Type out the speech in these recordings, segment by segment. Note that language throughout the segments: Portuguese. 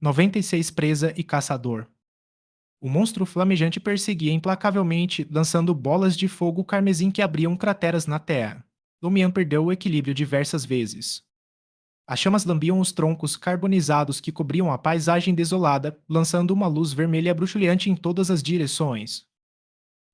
96 Presa e Caçador. O monstro flamejante perseguia implacavelmente, lançando bolas de fogo carmesim que abriam crateras na terra. Lumian perdeu o equilíbrio diversas vezes. As chamas lambiam os troncos carbonizados que cobriam a paisagem desolada, lançando uma luz vermelha bruxuleante em todas as direções.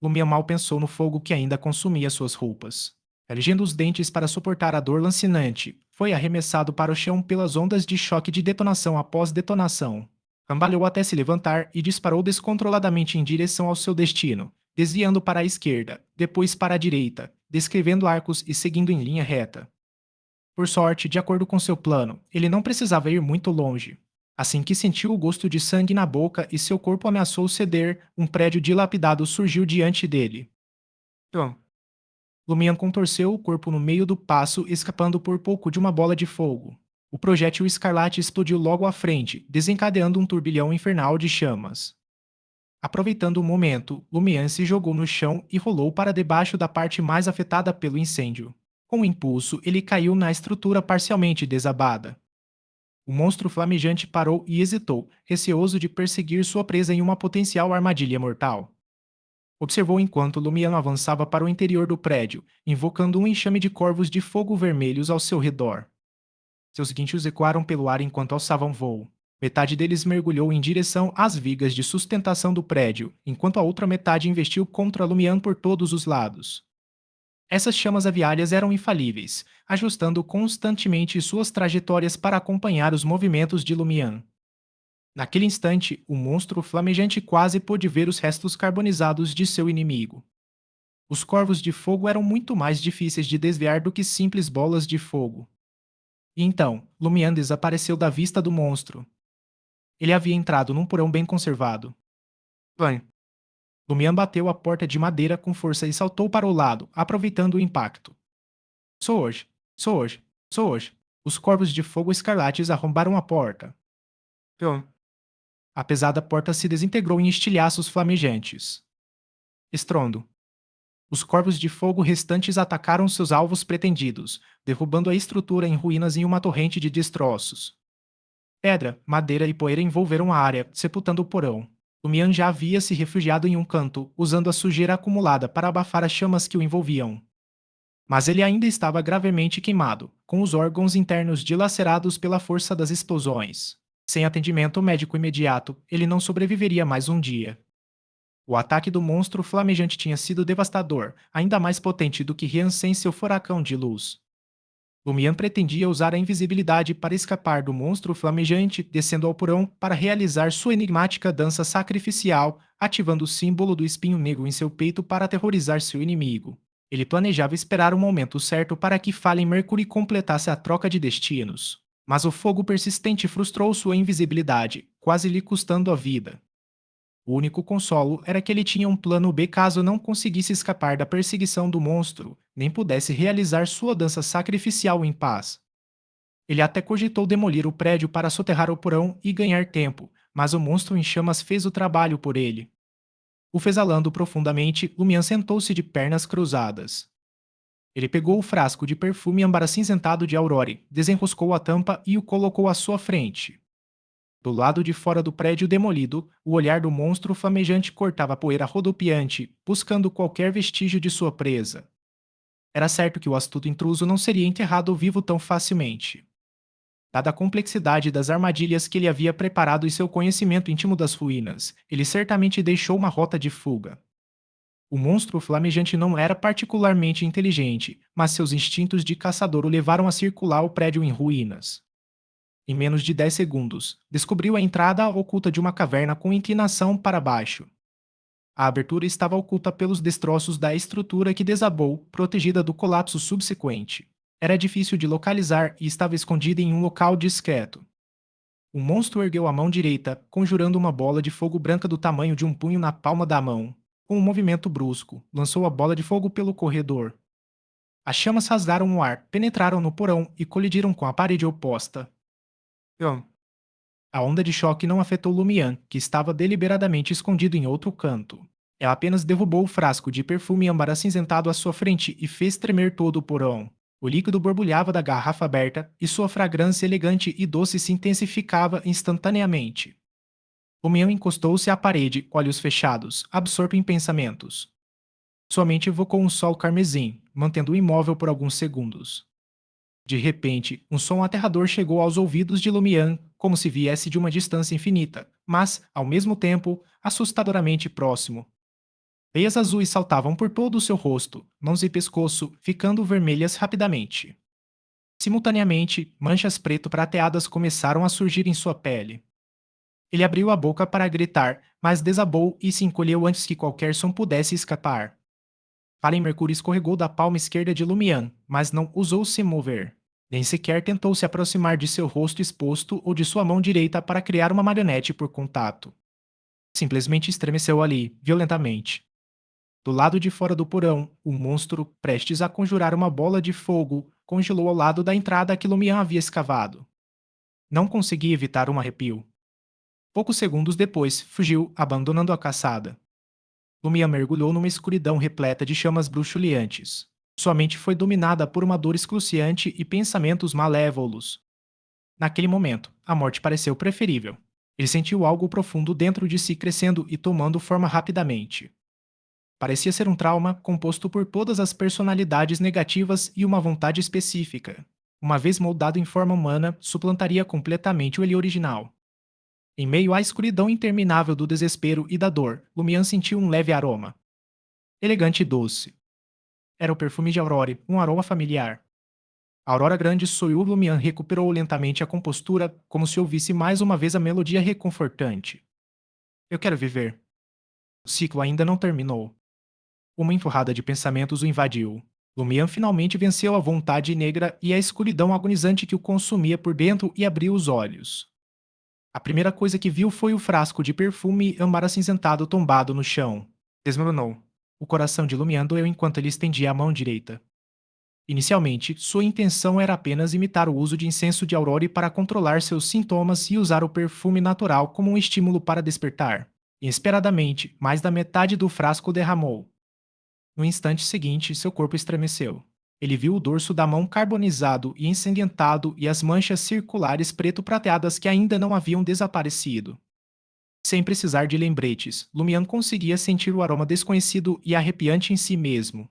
Lumian mal pensou no fogo que ainda consumia suas roupas. Erguendo os dentes para suportar a dor lancinante, foi arremessado para o chão pelas ondas de choque de detonação após detonação. Cambaleou até se levantar e disparou descontroladamente em direção ao seu destino, desviando para a esquerda, depois para a direita, descrevendo arcos e seguindo em linha reta. Por sorte, de acordo com seu plano, ele não precisava ir muito longe. Assim que sentiu o gosto de sangue na boca e seu corpo ameaçou ceder, um prédio dilapidado surgiu diante dele. Então, Lumian contorceu o corpo no meio do passo, escapando por pouco de uma bola de fogo. O projétil escarlate explodiu logo à frente, desencadeando um turbilhão infernal de chamas. Aproveitando o momento, Lumian se jogou no chão e rolou para debaixo da parte mais afetada pelo incêndio. Com o impulso, ele caiu na estrutura parcialmente desabada. O monstro flamejante parou e hesitou, receoso de perseguir sua presa em uma potencial armadilha mortal. Observou enquanto Lumiano avançava para o interior do prédio, invocando um enxame de corvos de fogo vermelhos ao seu redor. Seus guinchos ecoaram pelo ar enquanto alçavam voo. Metade deles mergulhou em direção às vigas de sustentação do prédio, enquanto a outra metade investiu contra Lumian por todos os lados. Essas chamas aviárias eram infalíveis, ajustando constantemente suas trajetórias para acompanhar os movimentos de Lumian. Naquele instante, o monstro flamejante quase pôde ver os restos carbonizados de seu inimigo. Os corvos de fogo eram muito mais difíceis de desviar do que simples bolas de fogo. E então, Lumian desapareceu da vista do monstro. Ele havia entrado num porão bem conservado. Bem, Lumian bateu a porta de madeira com força e saltou para o lado, aproveitando o impacto. Sou hoje, sou hoje, sou hoje. Os corvos de fogo escarlates arrombaram a porta. Bom, a pesada porta se desintegrou em estilhaços flamejantes. Estrondo. Os corvos de fogo restantes atacaram seus alvos pretendidos, derrubando a estrutura em ruínas em uma torrente de destroços. Pedra, madeira e poeira envolveram a área, sepultando o porão. Lumian já havia se refugiado em um canto, usando a sujeira acumulada para abafar as chamas que o envolviam. Mas ele ainda estava gravemente queimado, com os órgãos internos dilacerados pela força das explosões. Sem atendimento médico imediato, ele não sobreviveria mais um dia. O ataque do monstro flamejante tinha sido devastador, ainda mais potente do que Rian sem seu furacão de luz. Lumian pretendia usar a invisibilidade para escapar do monstro flamejante, descendo ao porão para realizar sua enigmática dança sacrificial, ativando o símbolo do espinho negro em seu peito para aterrorizar seu inimigo. Ele planejava esperar o momento certo para que Fallen Mercury completasse a troca de destinos. Mas o fogo persistente frustrou sua invisibilidade, quase lhe custando a vida. O único consolo era que ele tinha um plano B caso não conseguisse escapar da perseguição do monstro, nem pudesse realizar sua dança sacrificial em paz. Ele até cogitou demolir o prédio para soterrar o porão e ganhar tempo, mas o monstro em chamas fez o trabalho por ele. O exalando profundamente, Lumian sentou-se de pernas cruzadas. Ele pegou o frasco de perfume âmbar acinzentado de Aurore, desenroscou a tampa e o colocou à sua frente. Do lado de fora do prédio demolido, o olhar do monstro flamejante cortava a poeira rodopiante, buscando qualquer vestígio de sua presa. Era certo que o astuto intruso não seria enterrado vivo tão facilmente. Dada a complexidade das armadilhas que ele havia preparado e seu conhecimento íntimo das ruínas, ele certamente deixou uma rota de fuga. O monstro flamejante não era particularmente inteligente, mas seus instintos de caçador o levaram a circular o prédio em ruínas. Em menos de 10 segundos, descobriu a entrada oculta de uma caverna com inclinação para baixo. A abertura estava oculta pelos destroços da estrutura que desabou, protegida do colapso subsequente. Era difícil de localizar e estava escondida em um local discreto. O monstro ergueu a mão direita, conjurando uma bola de fogo branca do tamanho de um punho na palma da mão. Com um movimento brusco, lançou a bola de fogo pelo corredor. As chamas rasgaram o ar, penetraram no porão e colidiram com a parede oposta. A onda de choque não afetou Lumian, que estava deliberadamente escondido em outro canto. Ela apenas derrubou o frasco de perfume âmbar acinzentado à sua frente e fez tremer todo o porão. O líquido borbulhava da garrafa aberta e sua fragrância elegante e doce se intensificava instantaneamente. Lumião encostou-se à parede, olhos fechados, absorto em pensamentos. Sua mente evocou um sol carmesim, mantendo-o imóvel por alguns segundos. De repente, um som aterrador chegou aos ouvidos de Lumian, como se viesse de uma distância infinita, mas, ao mesmo tempo, assustadoramente próximo. Veias azuis saltavam por todo o seu rosto, mãos e pescoço ficando vermelhas rapidamente. Simultaneamente, manchas preto-prateadas começaram a surgir em sua pele. Ele abriu a boca para gritar, mas desabou e se encolheu antes que qualquer som pudesse escapar. Fallen Mercúrio escorregou da palma esquerda de Lumian, mas não ousou se mover. Nem sequer tentou se aproximar de seu rosto exposto ou de sua mão direita para criar uma marionete por contato. Simplesmente estremeceu ali, violentamente. Do lado de fora do porão, o monstro, prestes a conjurar uma bola de fogo, congelou ao lado da entrada que Lumian havia escavado. Não conseguia evitar um arrepio. Poucos segundos depois, fugiu, abandonando a caçada. Lumian mergulhou numa escuridão repleta de chamas bruxuleantes. Sua mente foi dominada por uma dor excruciante e pensamentos malévolos. Naquele momento, a morte pareceu preferível. Ele sentiu algo profundo dentro de si crescendo e tomando forma rapidamente. Parecia ser um trauma composto por todas as personalidades negativas e uma vontade específica. Uma vez moldado em forma humana, suplantaria completamente o ele original. Em meio à escuridão interminável do desespero e da dor, Lumian sentiu um leve aroma. Elegante e doce. Era o perfume de Aurore, um aroma familiar. A Aurora Grande sorriu. Lumian recuperou lentamente a compostura, como se ouvisse mais uma vez a melodia reconfortante. Eu quero viver. O ciclo ainda não terminou. Uma enxurrada de pensamentos o invadiu. Lumian finalmente venceu a vontade negra e a escuridão agonizante que o consumia por dentro e abriu os olhos. A primeira coisa que viu foi o frasco de perfume âmbar acinzentado tombado no chão. Desmoronou. O coração de Lumian doeu enquanto ele estendia a mão direita. Inicialmente, sua intenção era apenas imitar o uso de incenso de Aurore para controlar seus sintomas e usar o perfume natural como um estímulo para despertar. Inesperadamente, mais da metade do frasco derramou. No instante seguinte, seu corpo estremeceu. Ele viu o dorso da mão carbonizado e ensanguentado e as manchas circulares preto-prateadas que ainda não haviam desaparecido. Sem precisar de lembretes, Lumian conseguia sentir o aroma desconhecido e arrepiante em si mesmo.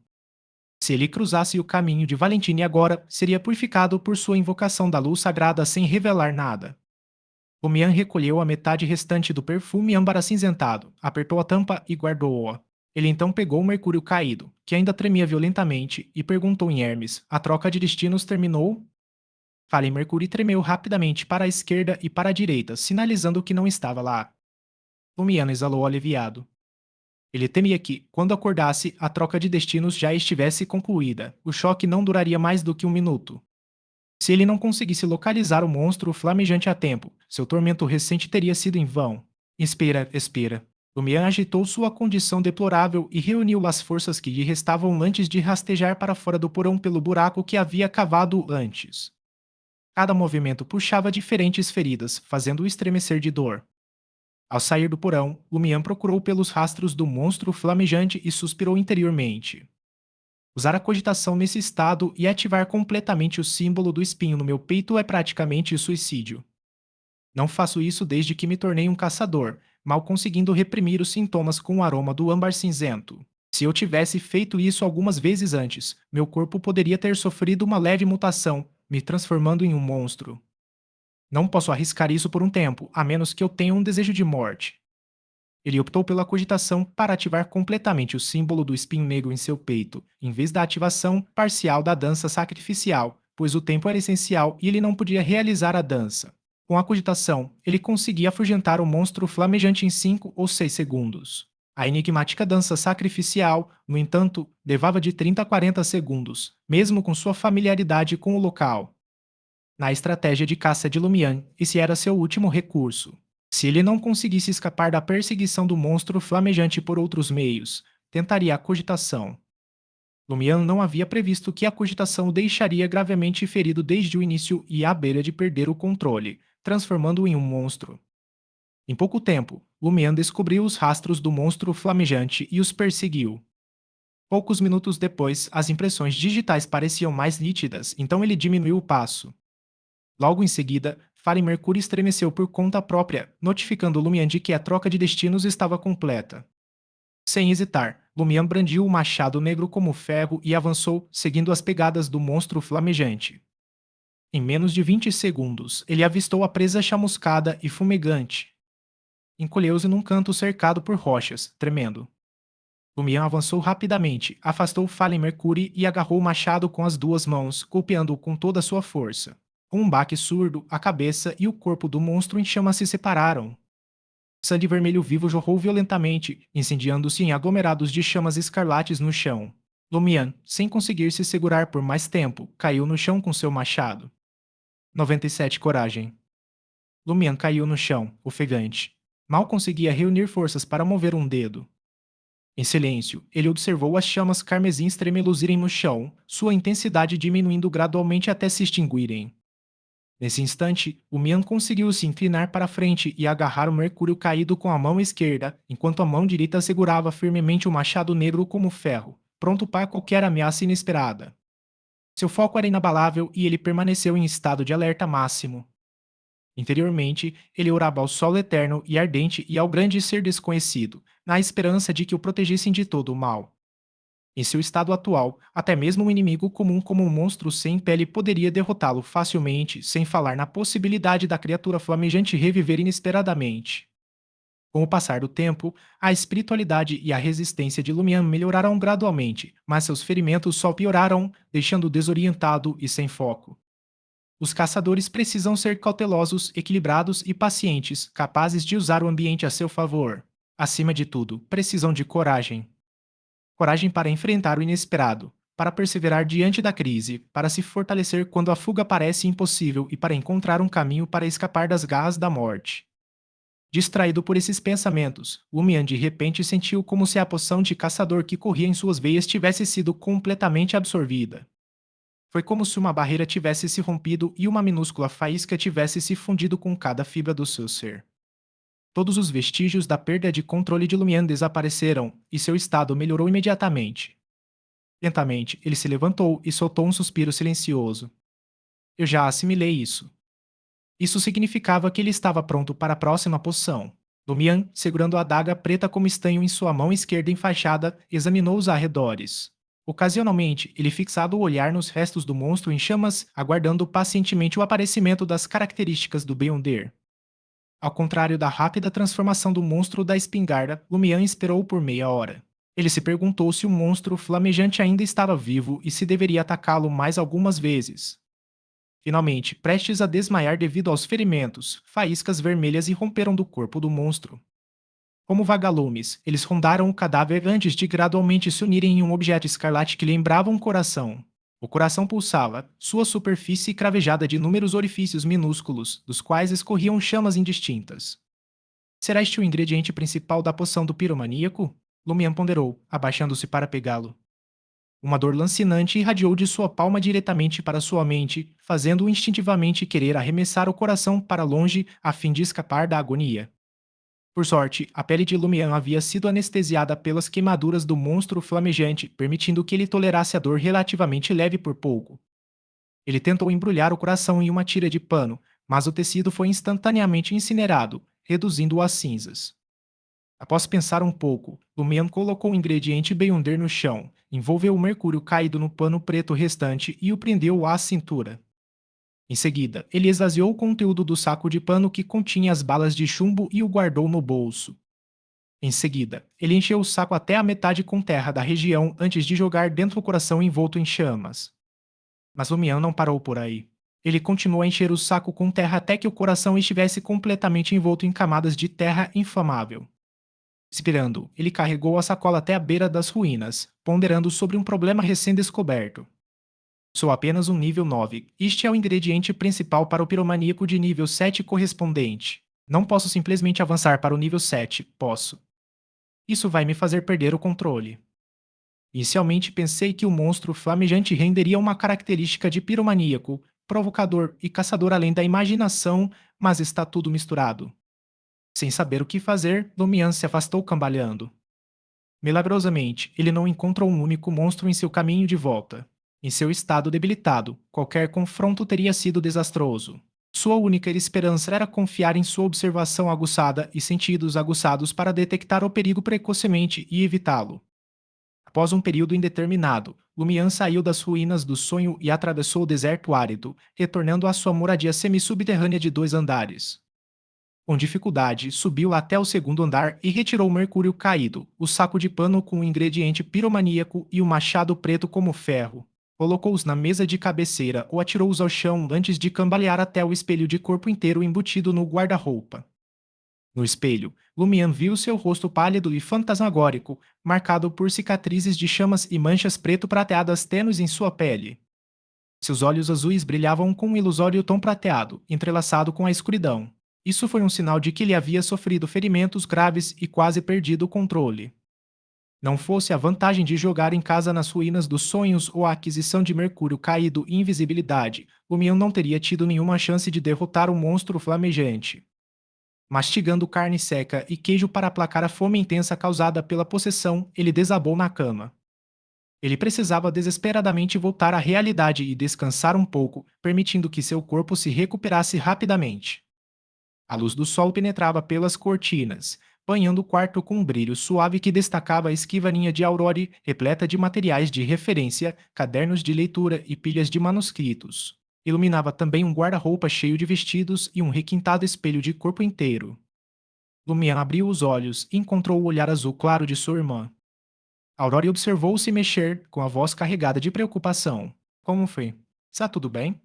Se ele cruzasse o caminho de Valentine agora, seria purificado por sua invocação da luz sagrada sem revelar nada. Lumian recolheu a metade restante do perfume âmbar acinzentado, apertou a tampa e guardou-a. Ele então pegou o mercúrio caído, que ainda tremia violentamente, e perguntou em Hermes: a troca de destinos terminou? Fallen Mercúrio tremeu rapidamente para a esquerda e para a direita, sinalizando que não estava lá. Lumian exalou aliviado. Ele temia que, quando acordasse, a troca de destinos já estivesse concluída. O choque não duraria mais do que um minuto. Se ele não conseguisse localizar o monstro flamejante a tempo, seu tormento recente teria sido em vão. Espera, espera. Lumian agitou sua condição deplorável e reuniu as forças que lhe restavam antes de rastejar para fora do porão pelo buraco que havia cavado antes. Cada movimento puxava diferentes feridas, fazendo-o estremecer de dor. Ao sair do porão, Lumian procurou pelos rastros do monstro flamejante e suspirou interiormente. Usar a cogitação nesse estado e ativar completamente o símbolo do espinho no meu peito é praticamente suicídio. Não faço isso desde que me tornei um caçador, mal conseguindo reprimir os sintomas com o aroma do âmbar cinzento. Se eu tivesse feito isso algumas vezes antes, meu corpo poderia ter sofrido uma leve mutação, me transformando em um monstro. Não posso arriscar isso por um tempo, a menos que eu tenha um desejo de morte. Ele optou pela cogitação para ativar completamente o símbolo do espinho negro em seu peito, em vez da ativação parcial da dança sacrificial, pois o tempo era essencial e ele não podia realizar a dança. Com a cogitação, ele conseguia afugentar o monstro flamejante em 5 ou 6 segundos. A enigmática dança sacrificial, no entanto, levava de 30 a 40 segundos, mesmo com sua familiaridade com o local. Na estratégia de caça de Lumian, esse era seu último recurso. Se ele não conseguisse escapar da perseguição do monstro flamejante por outros meios, tentaria a cogitação. Lumian não havia previsto que a cogitação o deixaria gravemente ferido desde o início e à beira de perder o controle, transformando-o em um monstro. Em pouco tempo, Lumian descobriu os rastros do monstro flamejante e os perseguiu. Poucos minutos depois, as impressões digitais pareciam mais nítidas, então ele diminuiu o passo. Logo em seguida, Fallen Mercury estremeceu por conta própria, notificando Lumian de que a troca de destinos estava completa. Sem hesitar, Lumian brandiu o machado negro como ferro e avançou, seguindo as pegadas do monstro flamejante. Em menos de 20 segundos, ele avistou a presa chamuscada e fumegante. Encolheu-se num canto cercado por rochas, tremendo. Lumian avançou rapidamente, afastou Fallen Mercury e agarrou o machado com as duas mãos, golpeando-o com toda a sua força. Com um baque surdo, a cabeça e o corpo do monstro em chamas se separaram. Sangue vermelho vivo jorrou violentamente, incendiando-se em aglomerados de chamas escarlates no chão. Lumian, sem conseguir se segurar por mais tempo, caiu no chão com seu machado. 97 Coragem. Lumian caiu no chão, ofegante. Mal conseguia reunir forças para mover um dedo. Em silêncio, ele observou as chamas carmesins tremeluzirem no chão, sua intensidade diminuindo gradualmente até se extinguirem. Nesse instante, o Mian conseguiu se inclinar para a frente e agarrar o mercúrio caído com a mão esquerda, enquanto a mão direita segurava firmemente o machado negro como ferro, pronto para qualquer ameaça inesperada. Seu foco era inabalável e ele permaneceu em estado de alerta máximo. Interiormente, ele orava ao sol eterno e ardente e ao grande ser desconhecido, na esperança de que o protegessem de todo o mal. Em seu estado atual, até mesmo um inimigo comum como um monstro sem pele poderia derrotá-lo facilmente, sem falar na possibilidade da criatura flamejante reviver inesperadamente. Com o passar do tempo, a espiritualidade e a resistência de Lumian melhoraram gradualmente, mas seus ferimentos só pioraram, deixando-o desorientado e sem foco. Os caçadores precisam ser cautelosos, equilibrados e pacientes, capazes de usar o ambiente a seu favor. Acima de tudo, precisam de coragem. Coragem para enfrentar o inesperado, para perseverar diante da crise, para se fortalecer quando a fuga parece impossível e para encontrar um caminho para escapar das garras da morte. Distraído por esses pensamentos, Lumian de repente sentiu como se a poção de caçador que corria em suas veias tivesse sido completamente absorvida. Foi como se uma barreira tivesse se rompido e uma minúscula faísca tivesse se fundido com cada fibra do seu ser. Todos os vestígios da perda de controle de Lumian desapareceram e seu estado melhorou imediatamente. Lentamente, ele se levantou e soltou um suspiro silencioso. Eu já assimilei isso. Isso significava que ele estava pronto para a próxima poção. Lumian, segurando a adaga preta como estanho em sua mão esquerda enfaixada, examinou os arredores. Ocasionalmente, ele fixava o olhar nos restos do monstro em chamas, aguardando pacientemente o aparecimento das características do Beyonder. Ao contrário da rápida transformação do monstro da espingarda, Lumian esperou por meia hora. Ele se perguntou se o monstro flamejante ainda estava vivo e se deveria atacá-lo mais algumas vezes. Finalmente, prestes a desmaiar devido aos ferimentos, faíscas vermelhas irromperam do corpo do monstro. Como vagalumes, eles rondaram o cadáver antes de gradualmente se unirem em um objeto escarlate que lembrava um coração. O coração pulsava, sua superfície cravejada de inúmeros orifícios minúsculos, dos quais escorriam chamas indistintas. Será este o ingrediente principal da poção do piromaníaco? Lumian ponderou, abaixando-se para pegá-lo. Uma dor lancinante irradiou de sua palma diretamente para sua mente, fazendo-o instintivamente querer arremessar o coração para longe a fim de escapar da agonia. Por sorte, a pele de Lumian havia sido anestesiada pelas queimaduras do monstro flamejante, permitindo que ele tolerasse a dor relativamente leve por pouco. Ele tentou embrulhar o coração em uma tira de pano, mas o tecido foi instantaneamente incinerado, reduzindo-o a cinzas. Após pensar um pouco, Lumian colocou o ingrediente Beyonder no chão, envolveu o mercúrio caído no pano preto restante e o prendeu à cintura. Em seguida, ele esvaziou o conteúdo do saco de pano que continha as balas de chumbo e o guardou no bolso. Em seguida, ele encheu o saco até a metade com terra da região antes de jogar dentro o coração envolto em chamas. Mas Lumian não parou por aí. Ele continuou a encher o saco com terra até que o coração estivesse completamente envolto em camadas de terra inflamável. Expirando, ele carregou a sacola até a beira das ruínas, ponderando sobre um problema recém-descoberto. Sou apenas um nível 9. Este é o ingrediente principal para o piromaníaco de nível 7 correspondente. Não posso simplesmente avançar para o nível 7, posso. Isso vai me fazer perder o controle. Inicialmente pensei que o monstro flamejante renderia uma característica de piromaníaco, provocador e caçador além da imaginação, mas está tudo misturado. Sem saber o que fazer, Lumian se afastou cambaleando. Milagrosamente, ele não encontrou um único monstro em seu caminho de volta. Em seu estado debilitado, qualquer confronto teria sido desastroso. Sua única esperança era confiar em sua observação aguçada e sentidos aguçados para detectar o perigo precocemente e evitá-lo. Após um período indeterminado, Lumian saiu das ruínas do sonho e atravessou o deserto árido, retornando à sua moradia semi-subterrânea de 2 andares. Com dificuldade, subiu até o segundo andar e retirou o mercúrio caído, o saco de pano com o ingrediente piromaníaco e o machado preto como ferro. Colocou-os na mesa de cabeceira ou atirou-os ao chão antes de cambalear até o espelho de corpo inteiro embutido no guarda-roupa. No espelho, Lumian viu seu rosto pálido e fantasmagórico, marcado por cicatrizes de chamas e manchas preto-prateadas tênues em sua pele. Seus olhos azuis brilhavam com um ilusório tom prateado, entrelaçado com a escuridão. Isso foi um sinal de que ele havia sofrido ferimentos graves e quase perdido o controle. Não fosse a vantagem de jogar em casa nas ruínas dos sonhos ou a aquisição de mercúrio caído e invisibilidade, Lumian não teria tido nenhuma chance de derrotar o monstro flamejante. Mastigando carne seca e queijo para aplacar a fome intensa causada pela possessão, ele desabou na cama. Ele precisava desesperadamente voltar à realidade e descansar um pouco, permitindo que seu corpo se recuperasse rapidamente. A luz do sol penetrava pelas cortinas, banhando o quarto com um brilho suave que destacava a escrivaninha de Aurore, repleta de materiais de referência, cadernos de leitura e pilhas de manuscritos. Iluminava também um guarda-roupa cheio de vestidos e um requintado espelho de corpo inteiro. Lumian abriu os olhos e encontrou o olhar azul claro de sua irmã. Aurore observou-se mexer, com a voz carregada de preocupação. Como foi? Está tudo bem?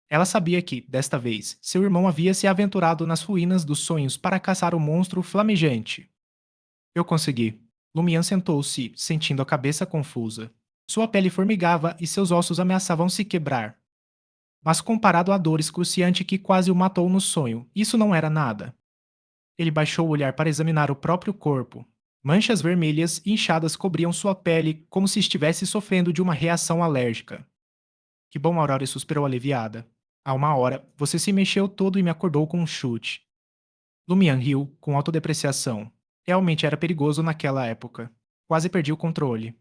Ela sabia que, desta vez, seu irmão havia se aventurado nas ruínas dos sonhos para caçar o monstro flamejante. Eu consegui. Lumian sentou-se, sentindo a cabeça confusa. Sua pele formigava e seus ossos ameaçavam se quebrar. Mas comparado à dor excruciante que quase o matou no sonho, isso não era nada. Ele baixou o olhar para examinar o próprio corpo. Manchas vermelhas e inchadas cobriam sua pele como se estivesse sofrendo de uma reação alérgica. Que bom, Aurora suspirou aliviada. Há 1 hora, você se mexeu todo e me acordou com um chute. Lumian riu, com autodepreciação. Realmente era perigoso naquela época. Quase perdi o controle.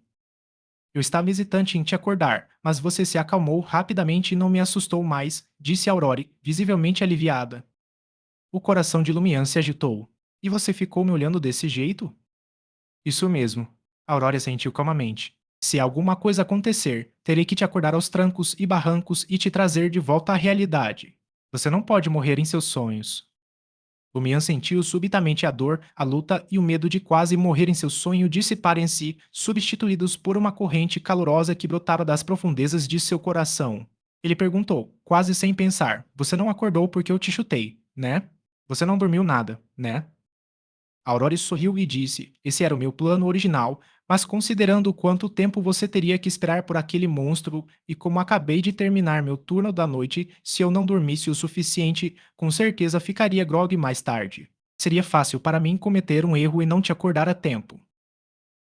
Eu estava hesitante em te acordar, mas você se acalmou rapidamente e não me assustou mais, disse Aurore, visivelmente aliviada. O coração de Lumian se agitou. E você ficou me olhando desse jeito? Isso mesmo. Aurora sentiu calmamente. Se alguma coisa acontecer, terei que te acordar aos trancos e barrancos e te trazer de volta à realidade. Você não pode morrer em seus sonhos. Lumian sentiu subitamente a dor, a luta e o medo de quase morrer em seu sonho dissiparem-se, substituídos por uma corrente calorosa que brotava das profundezas de seu coração. Ele perguntou, quase sem pensar: Você não acordou porque eu te chutei, né? Você não dormiu nada, né? Aurora sorriu e disse: Esse era o meu plano original, mas considerando o quanto tempo você teria que esperar por aquele monstro e como acabei de terminar meu turno da noite, se eu não dormisse o suficiente, com certeza ficaria grogue mais tarde. Seria fácil para mim cometer um erro e não te acordar a tempo.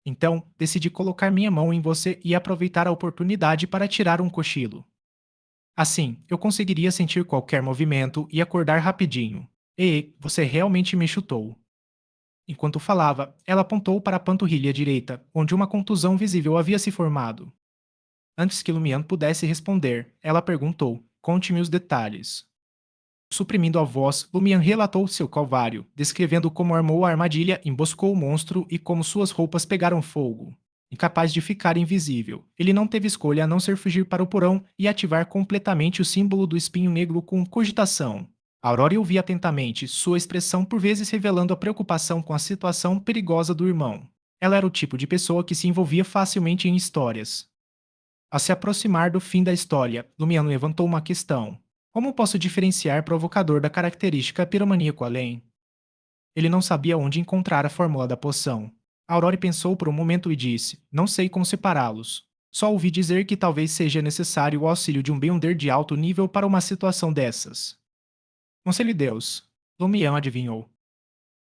Então, decidi colocar minha mão em você e aproveitar a oportunidade para tirar um cochilo. Assim, eu conseguiria sentir qualquer movimento e acordar rapidinho. E você realmente me chutou. Enquanto falava, ela apontou para a panturrilha direita, onde uma contusão visível havia se formado. Antes que Lumian pudesse responder, ela perguntou: Conte-me os detalhes. Suprimindo a voz, Lumian relatou seu calvário, descrevendo como armou a armadilha, emboscou o monstro e como suas roupas pegaram fogo. Incapaz de ficar invisível, ele não teve escolha a não ser fugir para o porão e ativar completamente o símbolo do espinho negro com cogitação. Aurora ouvia atentamente, sua expressão por vezes revelando a preocupação com a situação perigosa do irmão. Ela era o tipo de pessoa que se envolvia facilmente em histórias. Ao se aproximar do fim da história, Lumiano levantou uma questão. Como posso diferenciar provocador da característica piromaníaco além? Ele não sabia onde encontrar a fórmula da poção. Aurora pensou por um momento e disse: Não sei como separá-los. Só ouvi dizer que talvez seja necessário o auxílio de um Beyonder de alto nível para uma situação dessas. Conselho Deus. Lumião adivinhou.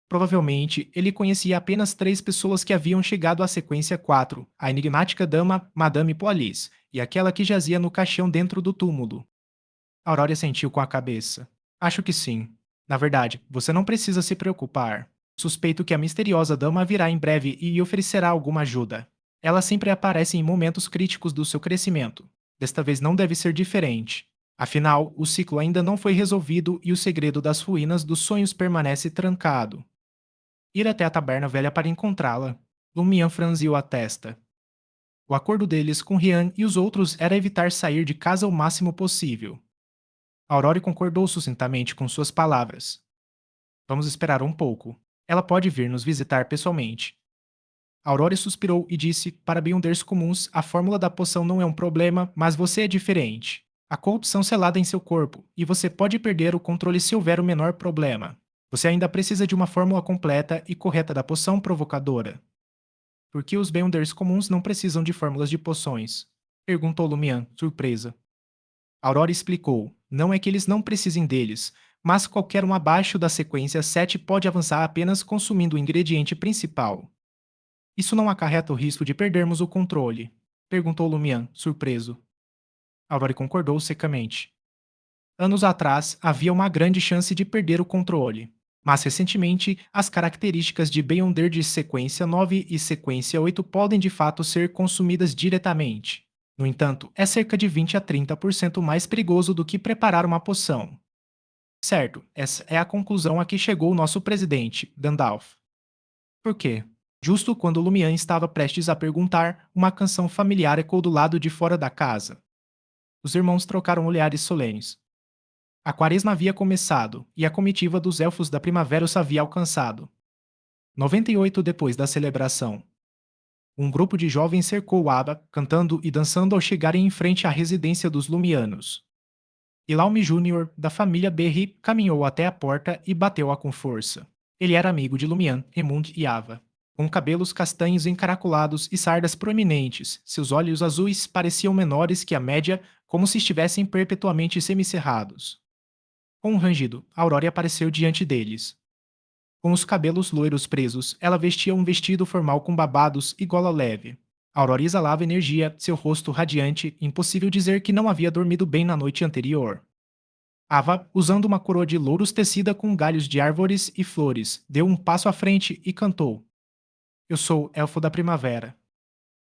Provavelmente, ele conhecia apenas 3 pessoas que haviam chegado à sequência 4, a enigmática dama Madame Poalis e aquela que jazia no caixão dentro do túmulo. Aurora sentiu com a cabeça. Acho que sim. Na verdade, você não precisa se preocupar. Suspeito que a misteriosa dama virá em breve e lhe oferecerá alguma ajuda. Ela sempre aparece em momentos críticos do seu crescimento. Desta vez não deve ser diferente. Afinal, o ciclo ainda não foi resolvido e o segredo das ruínas dos sonhos permanece trancado. Ir até a taberna velha para encontrá-la. Lumian franziu a testa. O acordo deles com Rian e os outros era evitar sair de casa o máximo possível. Aurore concordou sucintamente com suas palavras. Vamos esperar um pouco. Ela pode vir nos visitar pessoalmente. Aurore suspirou e disse: para Beyonders comuns, a fórmula da poção não é um problema, mas você é diferente. A corrupção selada em seu corpo, e você pode perder o controle se houver o menor problema. Você ainda precisa de uma fórmula completa e correta da poção provocadora. Por que os Beyonders comuns não precisam de fórmulas de poções? Perguntou Lumian, surpresa. Aurora explicou: não é que eles não precisem deles, mas qualquer um abaixo da sequência 7 pode avançar apenas consumindo o ingrediente principal. Isso não acarreta o risco de perdermos o controle? Perguntou Lumian, surpreso. Aurora concordou secamente. Anos atrás, havia uma grande chance de perder o controle. Mas recentemente, as características de Beyonder de sequência 9 e sequência 8 podem de fato ser consumidas diretamente. No entanto, é cerca de 20 a 30% mais perigoso do que preparar uma poção. Certo, essa é a conclusão a que chegou o nosso presidente, Gandalf. Por quê? Justo quando Lumian estava prestes a perguntar, uma canção familiar ecoou do lado de fora da casa. Os irmãos trocaram olhares solenes. A quaresma havia começado, e a comitiva dos elfos da primavera os havia alcançado. 98 depois da celebração. Um grupo de jovens cercou Abba, cantando e dançando ao chegarem em frente à residência dos Lumianos. Ilaume Júnior, da família Berry, caminhou até a porta e bateu-a com força. Ele era amigo de Lumian, Emund e Ava. Com cabelos castanhos encaracolados e sardas proeminentes, seus olhos azuis pareciam menores que a média, como se estivessem perpetuamente semicerrados. Com um rangido, Aurora apareceu diante deles. Com os cabelos loiros presos, ela vestia um vestido formal com babados e gola leve. Aurora exalava energia, seu rosto radiante, impossível dizer que não havia dormido bem na noite anterior. Ava, usando uma coroa de louros tecida com galhos de árvores e flores, deu um passo à frente e cantou. Eu sou elfo da primavera.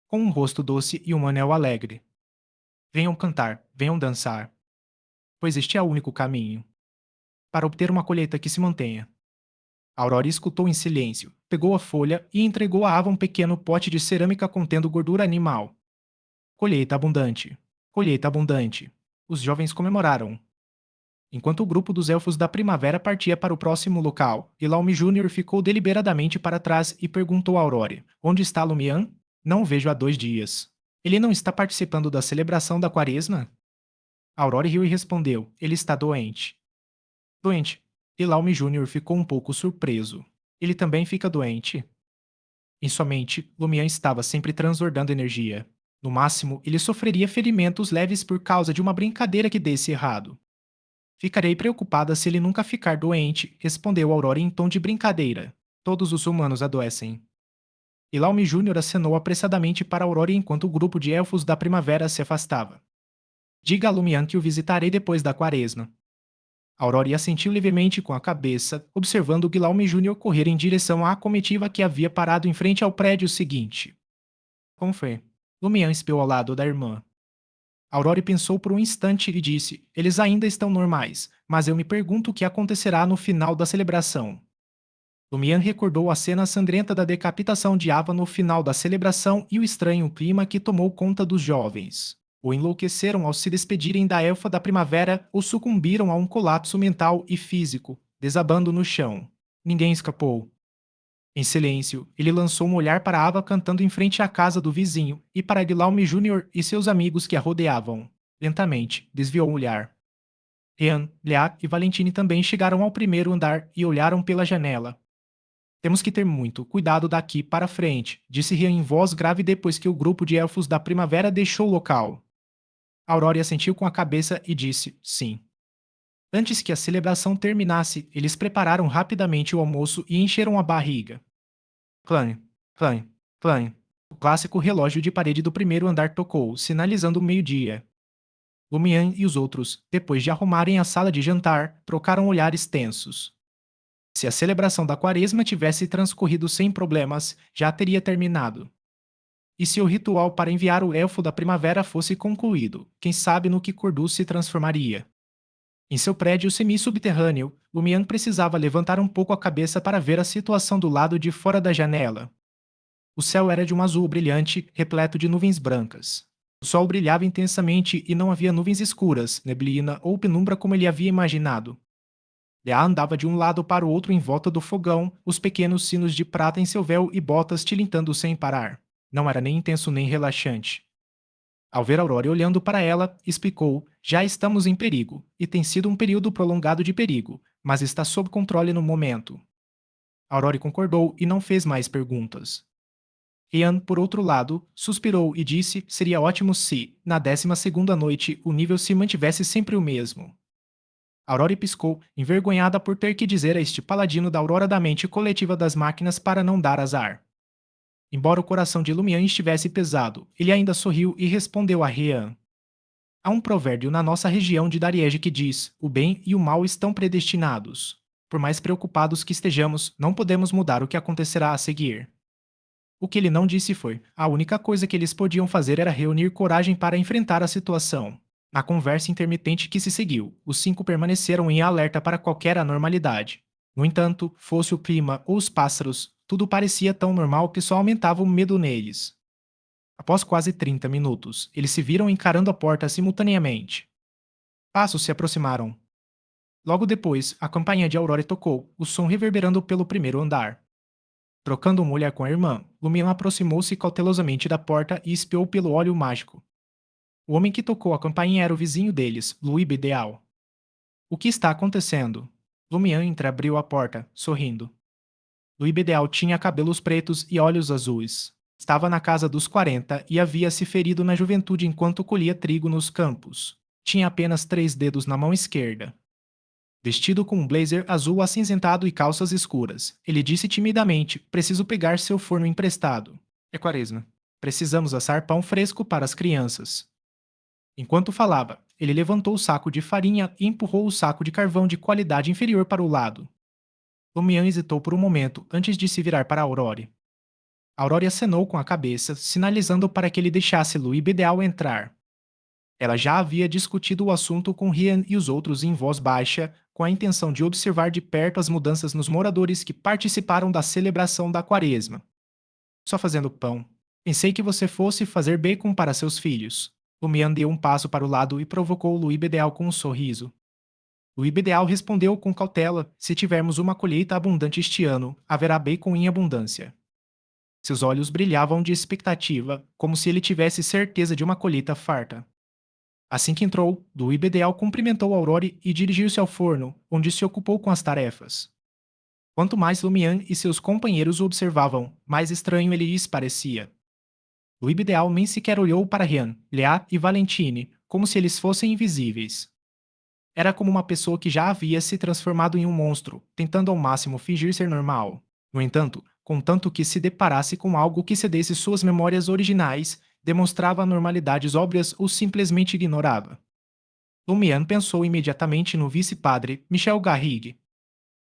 Com um rosto doce e um anel alegre. Venham cantar, venham dançar. Pois este é o único caminho. Para obter uma colheita que se mantenha. Aurora escutou em silêncio, pegou a folha e entregou a Ava um pequeno pote de cerâmica contendo gordura animal. Colheita abundante. Colheita abundante. Os jovens comemoraram. Enquanto o grupo dos elfos da primavera partia para o próximo local, Ilaume Júnior ficou deliberadamente para trás e perguntou a Aurora: onde está Lumian? Não o vejo há 2 dias. Ele não está participando da celebração da quaresma? Aurora riu e respondeu: ele está doente. Doente. Ilaume Júnior ficou um pouco surpreso. Ele também fica doente? Em sua mente, Lumian estava sempre transbordando energia. No máximo, ele sofreria ferimentos leves por causa de uma brincadeira que desse errado. Ficarei preocupada se ele nunca ficar doente, respondeu Aurora em tom de brincadeira. Todos os humanos adoecem. Ilaume Júnior acenou apressadamente para Aurora enquanto o grupo de elfos da primavera se afastava. Diga a Lumian que o visitarei depois da quaresma. Aurora assentiu levemente com a cabeça, observando Guilaume Júnior correr em direção à comitiva que havia parado em frente ao prédio seguinte. Como foi? Lumian espiou ao lado da irmã. Aurora pensou por um instante e disse: eles ainda estão normais, mas eu me pergunto o que acontecerá no final da celebração. Lumian recordou a cena sangrenta da decapitação de Ava no final da celebração e o estranho clima que tomou conta dos jovens. Ou enlouqueceram ao se despedirem da elfa da primavera ou sucumbiram a um colapso mental e físico, desabando no chão. Ninguém escapou. Em silêncio, ele lançou um olhar para Ava cantando em frente à casa do vizinho e para Guilaume Júnior e seus amigos que a rodeavam. Lentamente, desviou o olhar. Rian, Leá e Valentine também chegaram ao primeiro andar e olharam pela janela. Temos que ter muito cuidado daqui para frente, disse Rian em voz grave depois que o grupo de elfos da primavera deixou o local. Aurora assentiu com a cabeça e disse sim. Antes que a celebração terminasse, eles prepararam rapidamente o almoço e encheram a barriga. Clã, clã, clã. O clássico relógio de parede do primeiro andar tocou, sinalizando o meio-dia. Lumian e os outros, depois de arrumarem a sala de jantar, trocaram olhares tensos. Se a celebração da quaresma tivesse transcorrido sem problemas, já teria terminado. E se o ritual para enviar o elfo da primavera fosse concluído, quem sabe no que Cordus se transformaria? Em seu prédio semi-subterrâneo, Lumian precisava levantar um pouco a cabeça para ver a situação do lado de fora da janela. O céu era de um azul brilhante, repleto de nuvens brancas. O sol brilhava intensamente e não havia nuvens escuras, neblina ou penumbra como ele havia imaginado. Leá andava de um lado para o outro em volta do fogão, os pequenos sinos de prata em seu véu e botas tilintando sem parar. Não era nem intenso nem relaxante. Ao ver Aurora olhando para ela, explicou: já estamos em perigo, e tem sido um período prolongado de perigo, mas está sob controle no momento. Aurora concordou e não fez mais perguntas. Ian, por outro lado, suspirou e disse: seria ótimo se, na 12ª noite, o nível se mantivesse sempre o mesmo. Aurora piscou, envergonhada por ter que dizer a este paladino da aurora da mente coletiva das máquinas para não dar azar. Embora o coração de Lumian estivesse pesado, ele ainda sorriu e respondeu a Rian. Há um provérbio na nossa região de Dariege que diz: o bem e o mal estão predestinados. Por mais preocupados que estejamos, não podemos mudar o que acontecerá a seguir. O que ele não disse foi: a única coisa que eles podiam fazer era reunir coragem para enfrentar a situação. Na conversa intermitente que se seguiu, os 5 permaneceram em alerta para qualquer anormalidade. No entanto, fosse o clima ou os pássaros, tudo parecia tão normal que só aumentava o medo neles. Após quase 30 minutos, eles se viram encarando a porta simultaneamente. Passos se aproximaram. Logo depois, a campainha de Aurora tocou, o som reverberando pelo primeiro andar. Trocando um olhar com a irmã, Lumian aproximou-se cautelosamente da porta e espiou pelo óleo mágico. O homem que tocou a campainha era o vizinho deles, Louis Bedeal. O que está acontecendo? Lumian entreabriu a porta, sorrindo. Louis Bedeal tinha cabelos pretos e olhos azuis. Estava na casa dos 40 e havia se ferido na juventude enquanto colhia trigo nos campos. Tinha apenas 3 dedos na mão esquerda. Vestido com um blazer azul acinzentado e calças escuras, ele disse timidamente: preciso pegar seu forno emprestado. É quaresma. Precisamos assar pão fresco para as crianças. Enquanto falava, ele levantou o saco de farinha e empurrou o saco de carvão de qualidade inferior para o lado. Lumian hesitou por um momento antes de se virar para Aurore. Aurore acenou com a cabeça, sinalizando para que ele deixasse Louis Bedeal entrar. Ela já havia discutido o assunto com Rian e os outros em voz baixa, com a intenção de observar de perto as mudanças nos moradores que participaram da celebração da quaresma. Só fazendo pão. Pensei que você fosse fazer bacon para seus filhos. Lumian deu um passo para o lado e provocou Louis Bedeal com um sorriso. Louis Bedeal respondeu com cautela: se tivermos uma colheita abundante este ano, haverá bacon em abundância. Seus olhos brilhavam de expectativa, como se ele tivesse certeza de uma colheita farta. Assim que entrou, Louis Bedeal cumprimentou Aurore e dirigiu-se ao forno, onde se ocupou com as tarefas. Quanto mais Lumian e seus companheiros o observavam, mais estranho ele lhes parecia. Louis Bedeal nem sequer olhou para Rian, Leá e Valentine, como se eles fossem invisíveis. Era como uma pessoa que já havia se transformado em um monstro, tentando ao máximo fingir ser normal. No entanto, contanto que se deparasse com algo que cedesse suas memórias originais, demonstrava anormalidades óbvias ou simplesmente ignorava. Lumian pensou imediatamente no vice-padre, Michel Garrigue.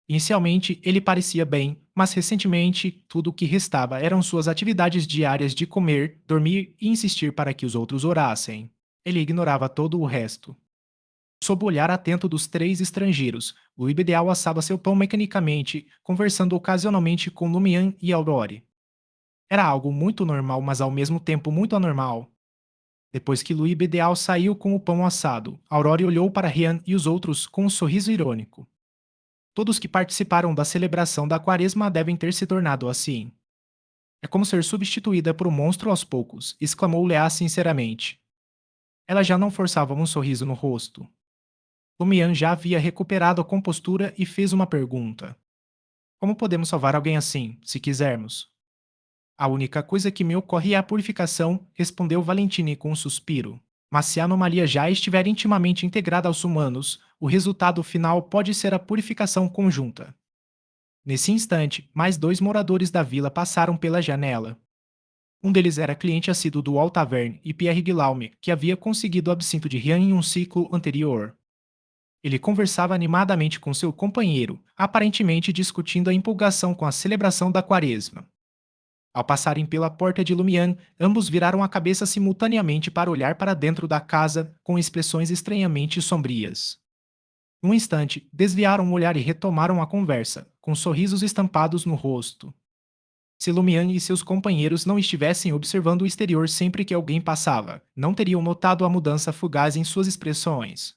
Inicialmente, ele parecia bem, mas recentemente, tudo o que restava eram suas atividades diárias de comer, dormir e insistir para que os outros orassem. Ele ignorava todo o resto. Sob o olhar atento dos 3 estrangeiros, o Ideal assava seu pão mecanicamente, conversando ocasionalmente com Lumian e Aurore. Era algo muito normal, mas ao mesmo tempo muito anormal. Depois que Louis Bedeal saiu com o pão assado, Aurore olhou para Rian e os outros com um sorriso irônico. Todos que participaram da celebração da quaresma devem ter se tornado assim. É como ser substituída por um monstro aos poucos, exclamou Leá sinceramente. Ela já não forçava um sorriso no rosto. Lumian já havia recuperado a compostura e fez uma pergunta. Como podemos salvar alguém assim, se quisermos? A única coisa que me ocorre é a purificação, respondeu Valentine com um suspiro. Mas se a anomalia já estiver intimamente integrada aos humanos, o resultado final pode ser a purificação conjunta. Nesse instante, mais 2 moradores da vila passaram pela janela. Um deles era cliente assíduo do Wall Tavern e Pierre Guillaume, que havia conseguido o absinto de Rian em um ciclo anterior. Ele conversava animadamente com seu companheiro, aparentemente discutindo a empolgação com a celebração da quaresma. Ao passarem pela porta de Lumian, ambos viraram a cabeça simultaneamente para olhar para dentro da casa com expressões estranhamente sombrias. Num instante, desviaram o olhar e retomaram a conversa, com sorrisos estampados no rosto. Se Lumian e seus companheiros não estivessem observando o exterior sempre que alguém passava, não teriam notado a mudança fugaz em suas expressões.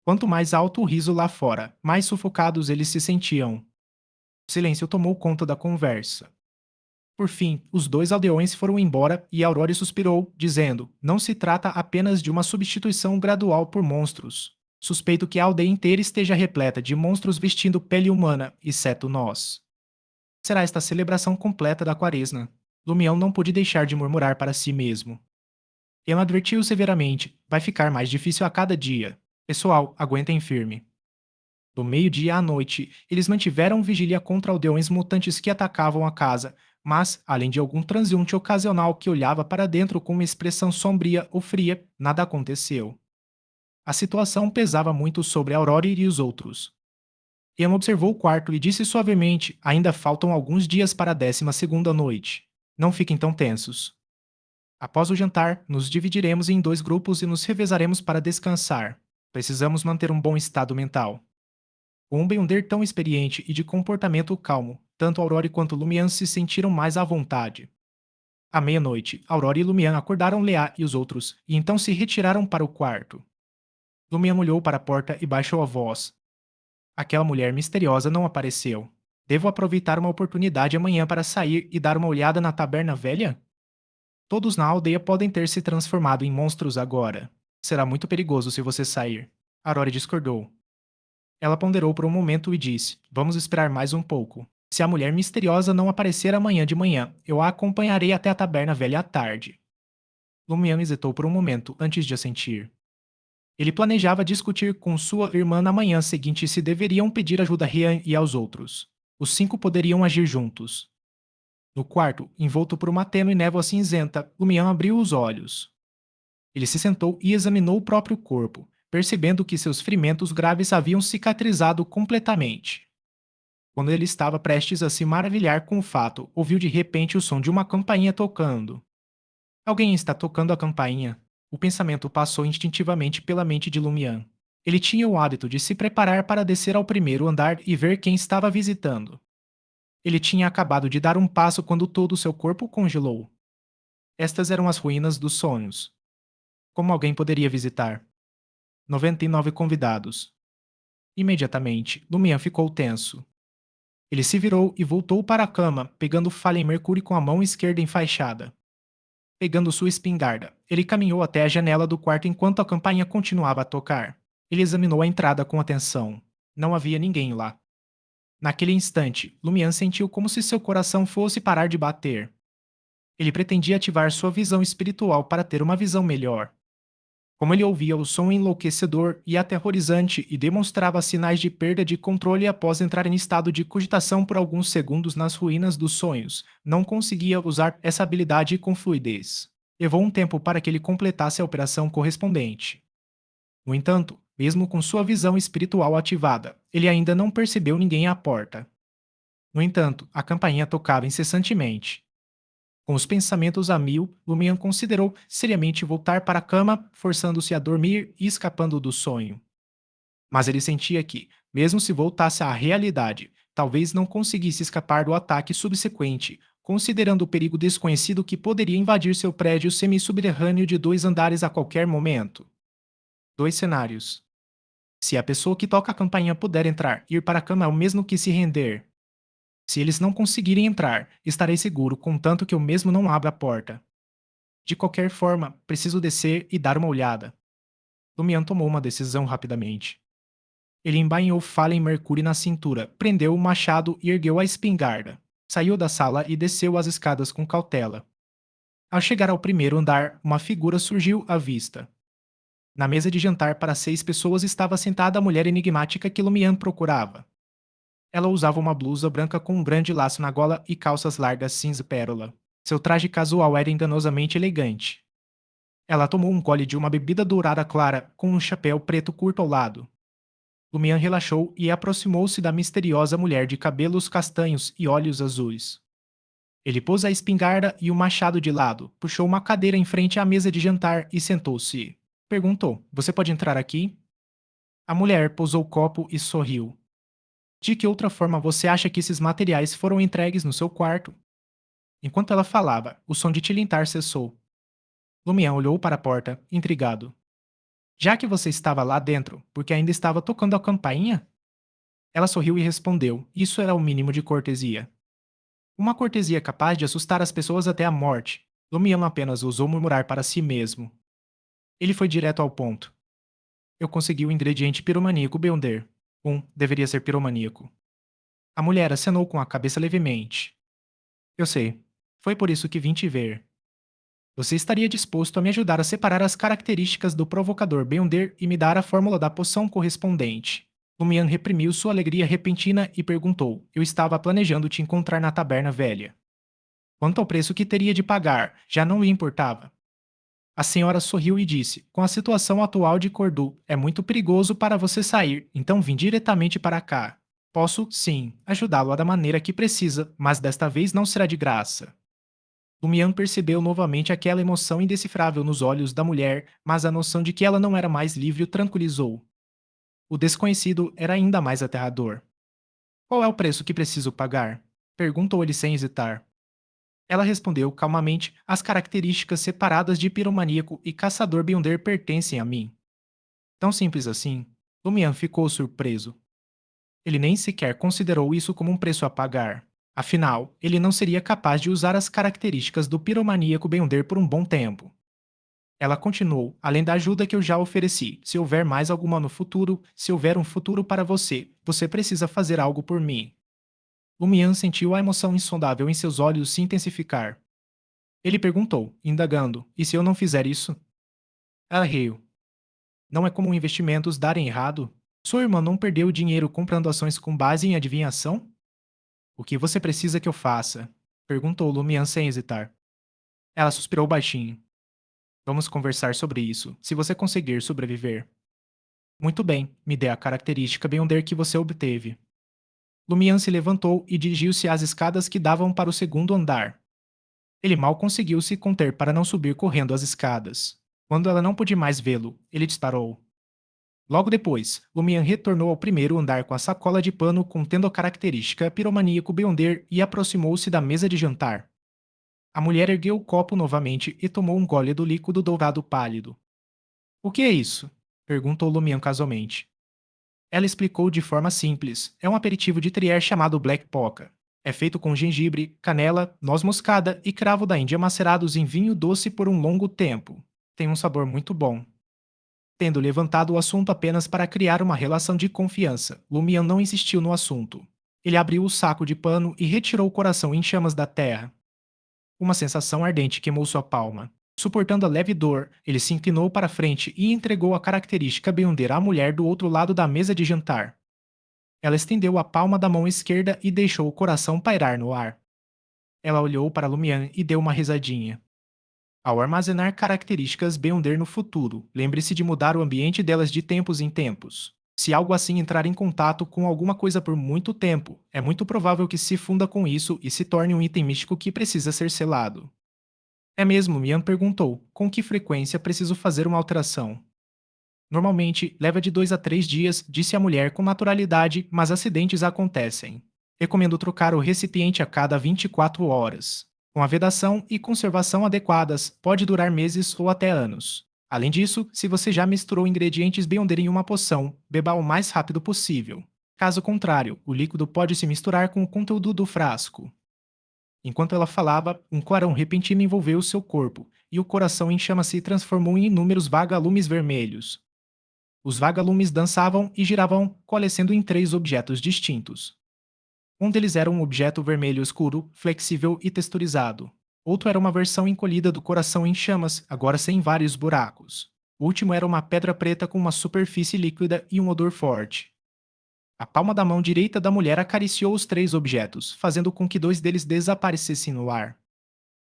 Quanto mais alto o riso lá fora, mais sufocados eles se sentiam. O silêncio tomou conta da conversa. Por fim, os dois aldeões foram embora e Aurore suspirou, dizendo: Não se trata apenas de uma substituição gradual por monstros. Suspeito que a aldeia inteira esteja repleta de monstros vestindo pele humana, exceto nós. Será esta a celebração completa da quaresma. Lumião não pôde deixar de murmurar para si mesmo. Ian advertiu severamente: vai ficar mais difícil a cada dia. Pessoal, aguentem firme. Do meio-dia à noite, eles mantiveram vigília contra aldeões mutantes que atacavam a casa, mas, além de algum transeunte ocasional que olhava para dentro com uma expressão sombria ou fria, nada aconteceu. A situação pesava muito sobre Aurora e os outros. Ian observou o quarto e disse suavemente: ainda faltam alguns dias para a 12ª noite. Não fiquem tão tensos. Após o jantar, nos dividiremos em dois grupos e nos revezaremos para descansar. Precisamos manter um bom estado mental. Com um Beyonder tão experiente e de comportamento calmo, tanto Aurora quanto Lumian se sentiram mais à vontade. À meia-noite, Aurora e Lumian acordaram Leá e os outros, e então se retiraram para o quarto. Lumian olhou para a porta e baixou a voz. Aquela mulher misteriosa não apareceu. Devo aproveitar uma oportunidade amanhã para sair e dar uma olhada na taberna velha? Todos na aldeia podem ter se transformado em monstros agora. Será muito perigoso se você sair. Aurora discordou. Ela ponderou por um momento e disse: Vamos esperar mais um pouco. Se a mulher misteriosa não aparecer amanhã de manhã, eu a acompanharei até a taberna velha à tarde. Lumiano hesitou por um momento antes de assentir. Ele planejava discutir com sua irmã na manhã seguinte se deveriam pedir ajuda a Rian e aos outros. Os cinco poderiam agir juntos. No quarto, envolto por uma tênue névoa cinzenta, Lumian abriu os olhos. Ele se sentou e examinou o próprio corpo, percebendo que seus ferimentos graves haviam cicatrizado completamente. Quando ele estava prestes a se maravilhar com o fato, ouviu de repente o som de uma campainha tocando. Alguém está tocando a campainha. O pensamento passou instintivamente pela mente de Lumian. Ele tinha o hábito de se preparar para descer ao primeiro andar e ver quem estava visitando. Ele tinha acabado de dar um passo quando todo o seu corpo congelou. Estas eram as ruínas dos sonhos. Como alguém poderia visitar? 99 convidados. Imediatamente, Lumian ficou tenso. Ele se virou e voltou para a cama, pegando Fallen Mercury com a mão esquerda enfaixada. Pegando sua espingarda, ele caminhou até a janela do quarto enquanto a campainha continuava a tocar. Ele examinou a entrada com atenção. Não havia ninguém lá. Naquele instante, Lumian sentiu como se seu coração fosse parar de bater. Ele pretendia ativar sua visão espiritual para ter uma visão melhor. Como ele ouvia o som enlouquecedor e aterrorizante e demonstrava sinais de perda de controle após entrar em estado de cogitação por alguns segundos nas ruínas dos sonhos, não conseguia usar essa habilidade com fluidez. Levou um tempo para que ele completasse a operação correspondente. No entanto, mesmo com sua visão espiritual ativada, ele ainda não percebeu ninguém à porta. No entanto, a campainha tocava incessantemente. Com os pensamentos a mil, Lumian considerou seriamente voltar para a cama, forçando-se a dormir e escapando do sonho. Mas ele sentia que, mesmo se voltasse à realidade, talvez não conseguisse escapar do ataque subsequente, considerando o perigo desconhecido que poderia invadir seu prédio semi-subterrâneo de 2 andares a qualquer momento. Dois cenários. Se a pessoa que toca a campainha puder entrar, ir para a cama é o mesmo que se render. Se eles não conseguirem entrar, estarei seguro, contanto que eu mesmo não abra a porta. De qualquer forma, preciso descer e dar uma olhada. Lumian tomou uma decisão rapidamente. Ele embainhou Fallen Mercury na cintura, prendeu o machado e ergueu a espingarda. Saiu da sala e desceu as escadas com cautela. Ao chegar ao primeiro andar, uma figura surgiu à vista. Na mesa de jantar para 6 pessoas estava sentada a mulher enigmática que Lumian procurava. Ela usava uma blusa branca com um grande laço na gola e calças largas cinza pérola. Seu traje casual era enganosamente elegante. Ela tomou um gole de uma bebida dourada clara com um chapéu preto curto ao lado. Lumian relaxou e aproximou-se da misteriosa mulher de cabelos castanhos e olhos azuis. Ele pôs a espingarda e o machado de lado, puxou uma cadeira em frente à mesa de jantar e sentou-se. Perguntou: Você pode entrar aqui? A mulher pousou o copo e sorriu. De que outra forma você acha que esses materiais foram entregues no seu quarto? Enquanto ela falava, o som de tilintar cessou. Lumian olhou para a porta, intrigado. Já que você estava lá dentro, porque ainda estava tocando a campainha? Ela sorriu e respondeu: Isso era o mínimo de cortesia. Uma cortesia capaz de assustar as pessoas até a morte. Lumian apenas ousou murmurar para si mesmo. Ele foi direto ao ponto. Eu consegui o ingrediente piromaníaco Beyonder. Deveria ser piromaníaco. A mulher acenou com a cabeça levemente. Eu sei. Foi por isso que vim te ver. Você estaria disposto a me ajudar a separar as características do provocador Beyonder e me dar a fórmula da poção correspondente. Lumian reprimiu sua alegria repentina e perguntou: Eu estava planejando te encontrar na taberna velha. Quanto ao preço que teria de pagar, já não lhe importava. A senhora sorriu e disse: Com a situação atual de Cordu, é muito perigoso para você sair, então vim diretamente para cá. Posso, sim, ajudá-lo da maneira que precisa, mas desta vez não será de graça. Lumian percebeu novamente aquela emoção indecifrável nos olhos da mulher, mas a noção de que ela não era mais livre o tranquilizou. O desconhecido era ainda mais aterrador. Qual é o preço que preciso pagar? Perguntou ele sem hesitar. Ela respondeu calmamente: As características separadas de piromaníaco e caçador Beyonder pertencem a mim. Tão simples assim? Lumian ficou surpreso. Ele nem sequer considerou isso como um preço a pagar. Afinal, ele não seria capaz de usar as características do piromaníaco Beyonder por um bom tempo. Ela continuou: Além da ajuda que eu já ofereci, se houver mais alguma no futuro, se houver um futuro para você, você precisa fazer algo por mim. Lumian sentiu a emoção insondável em seus olhos se intensificar. Ele perguntou, indagando: E se eu não fizer isso? Ela riu. Não é comum investimentos darem errado? Sua irmã não perdeu dinheiro comprando ações com base em adivinhação? O que você precisa que eu faça? Perguntou Lumian sem hesitar. Ela suspirou baixinho. Vamos conversar sobre isso, se você conseguir sobreviver. Muito bem, me dê a característica Beyonder que você obteve. Lumian se levantou e dirigiu-se às escadas que davam para o segundo andar. Ele mal conseguiu se conter para não subir correndo as escadas. Quando ela não pôde mais vê-lo, ele disparou. Logo depois, Lumian retornou ao primeiro andar com a sacola de pano contendo a característica piromaníaco Beyonder e aproximou-se da mesa de jantar. A mulher ergueu o copo novamente e tomou um gole do líquido dourado pálido. O que é isso? Perguntou Lumian casualmente. Ela explicou de forma simples. É um aperitivo de Trier chamado Black Poca. É feito com gengibre, canela, noz moscada e cravo da Índia macerados em vinho doce por um longo tempo. Tem um sabor muito bom. Tendo levantado o assunto apenas para criar uma relação de confiança, Lumian não insistiu no assunto. Ele abriu o saco de pano e retirou o coração em chamas da terra. Uma sensação ardente queimou sua palma. Suportando a leve dor, ele se inclinou para frente e entregou a característica Beyonder à mulher do outro lado da mesa de jantar. Ela estendeu a palma da mão esquerda e deixou o coração pairar no ar. Ela olhou para Lumian e deu uma risadinha. Ao armazenar características Beyonder no futuro, lembre-se de mudar o ambiente delas de tempos em tempos. Se algo assim entrar em contato com alguma coisa por muito tempo, é muito provável que se funda com isso e se torne um item místico que precisa ser selado. É mesmo, Mian perguntou, com que frequência preciso fazer uma alteração? Normalmente, leva de 2 a 3 dias, disse a mulher com naturalidade, mas acidentes acontecem. Recomendo trocar o recipiente a cada 24 horas. Com a vedação e conservação adequadas, pode durar meses ou até anos. Além disso, se você já misturou ingredientes Beyonder em uma poção, beba o mais rápido possível. Caso contrário, o líquido pode se misturar com o conteúdo do frasco. Enquanto ela falava, um clarão repentino envolveu seu corpo, e o coração em chama se transformou em inúmeros vagalumes vermelhos. Os vagalumes dançavam e giravam, coalescendo em 3 objetos distintos. Um deles era um objeto vermelho escuro, flexível e texturizado. Outro era uma versão encolhida do coração em chamas, agora sem vários buracos. O último era uma pedra preta com uma superfície líquida e um odor forte. A palma da mão direita da mulher acariciou os 3 objetos, fazendo com que 2 deles desaparecessem no ar.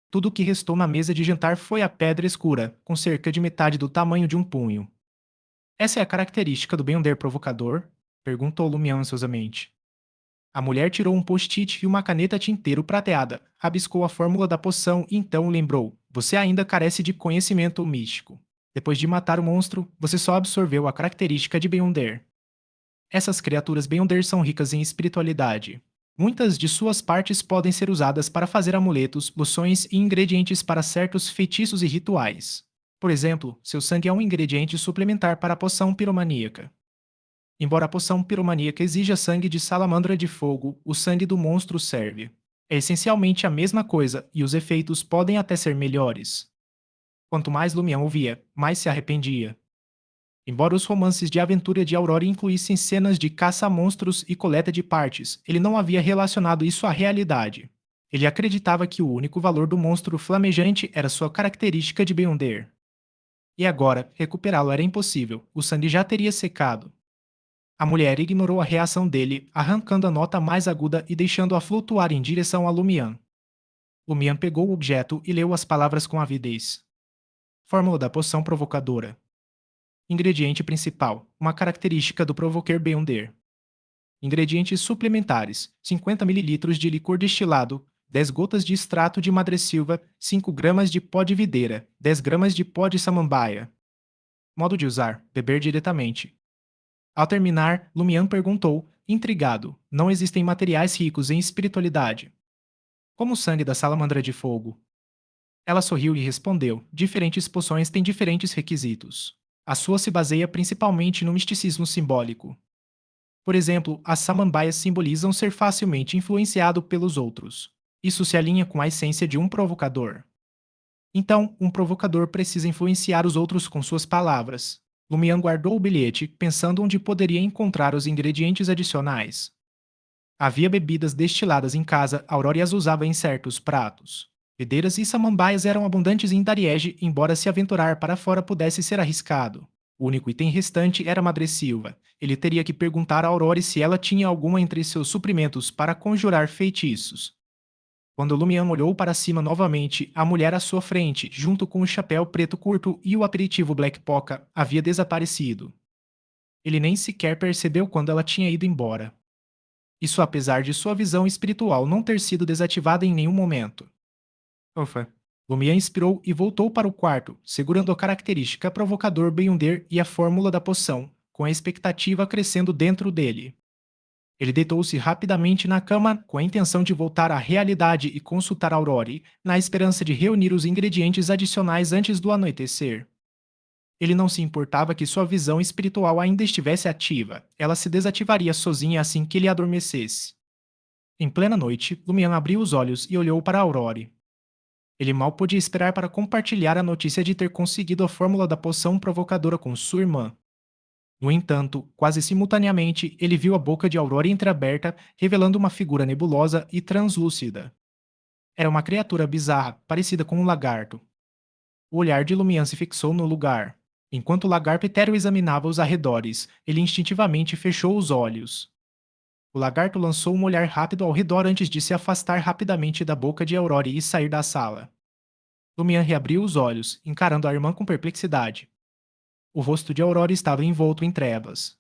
Tudo o que restou na mesa de jantar foi a pedra escura, com cerca de metade do tamanho de um punho. Essa é a característica do Beyonder provocador? Perguntou Lumião ansiosamente. A mulher tirou um post-it e uma caneta tinteiro prateada, rabiscou a fórmula da poção e então lembrou: Você ainda carece de conhecimento místico. Depois de matar o monstro, você só absorveu a característica de Beyonder. Essas criaturas Beyonder são ricas em espiritualidade. Muitas de suas partes podem ser usadas para fazer amuletos, loções e ingredientes para certos feitiços e rituais. Por exemplo, seu sangue é um ingrediente suplementar para a poção piromaníaca. Embora a poção piromaníaca exija sangue de salamandra de fogo, o sangue do monstro serve. É essencialmente a mesma coisa e os efeitos podem até ser melhores. Quanto mais Lumião ouvia, mais se arrependia. Embora os romances de aventura de Aurora incluíssem cenas de caça a monstros e coleta de partes, ele não havia relacionado isso à realidade. Ele acreditava que o único valor do monstro flamejante era sua característica de Beyonder. E agora, recuperá-lo era impossível, o sangue já teria secado. A mulher ignorou a reação dele, arrancando a nota mais aguda e deixando-a flutuar em direção a Lumian. Lumian pegou o objeto e leu as palavras com avidez. Fórmula da poção provocadora. Ingrediente principal, uma característica do Provoker Beyonder. Ingredientes suplementares, 50 ml de licor destilado, 10 gotas de extrato de madressilva, 5 gramas de pó de videira, 10 gramas de pó de samambaia. Modo de usar, beber diretamente. Ao terminar, Lumian perguntou, intrigado, não existem materiais ricos em espiritualidade. Como o sangue da salamandra de fogo. Ela sorriu e respondeu, diferentes poções têm diferentes requisitos. A sua se baseia principalmente no misticismo simbólico. Por exemplo, as samambaias simbolizam ser facilmente influenciado pelos outros. Isso se alinha com a essência de um provocador. Então, um provocador precisa influenciar os outros com suas palavras. Lumian guardou o bilhete, pensando onde poderia encontrar os ingredientes adicionais. Havia bebidas destiladas em casa, Aurora as usava em certos pratos. Videiras e samambaias eram abundantes em Dariege, embora se aventurar para fora pudesse ser arriscado. O único item restante era Madressilva. Ele teria que perguntar a Aurora se ela tinha alguma entre seus suprimentos para conjurar feitiços. Quando Lumian olhou para cima novamente, a mulher à sua frente, junto com o chapéu preto curto e o aperitivo Black Poca, havia desaparecido. Ele nem sequer percebeu quando ela tinha ido embora. Isso apesar de sua visão espiritual não ter sido desativada em nenhum momento. Ufa. Lumian inspirou e voltou para o quarto, segurando a característica provocador Beyonder e a fórmula da poção, com a expectativa crescendo dentro dele. Ele deitou-se rapidamente na cama com a intenção de voltar à realidade e consultar Aurore, na esperança de reunir os ingredientes adicionais antes do anoitecer. Ele não se importava que sua visão espiritual ainda estivesse ativa, ela se desativaria sozinha assim que ele adormecesse. Em plena noite, Lumian abriu os olhos e olhou para Aurore. Ele mal podia esperar para compartilhar a notícia de ter conseguido a fórmula da poção provocadora com sua irmã. No entanto, quase simultaneamente, ele viu a boca de Aurora entreaberta, revelando uma figura nebulosa e translúcida. Era uma criatura bizarra, parecida com um lagarto. O olhar de Lumian se fixou no lugar. Enquanto o lagarto etéreo examinava os arredores, ele instintivamente fechou os olhos. O lagarto lançou um olhar rápido ao redor antes de se afastar rapidamente da boca de Aurore e sair da sala. Lumian reabriu os olhos, encarando a irmã com perplexidade. O rosto de Aurora estava envolto em trevas.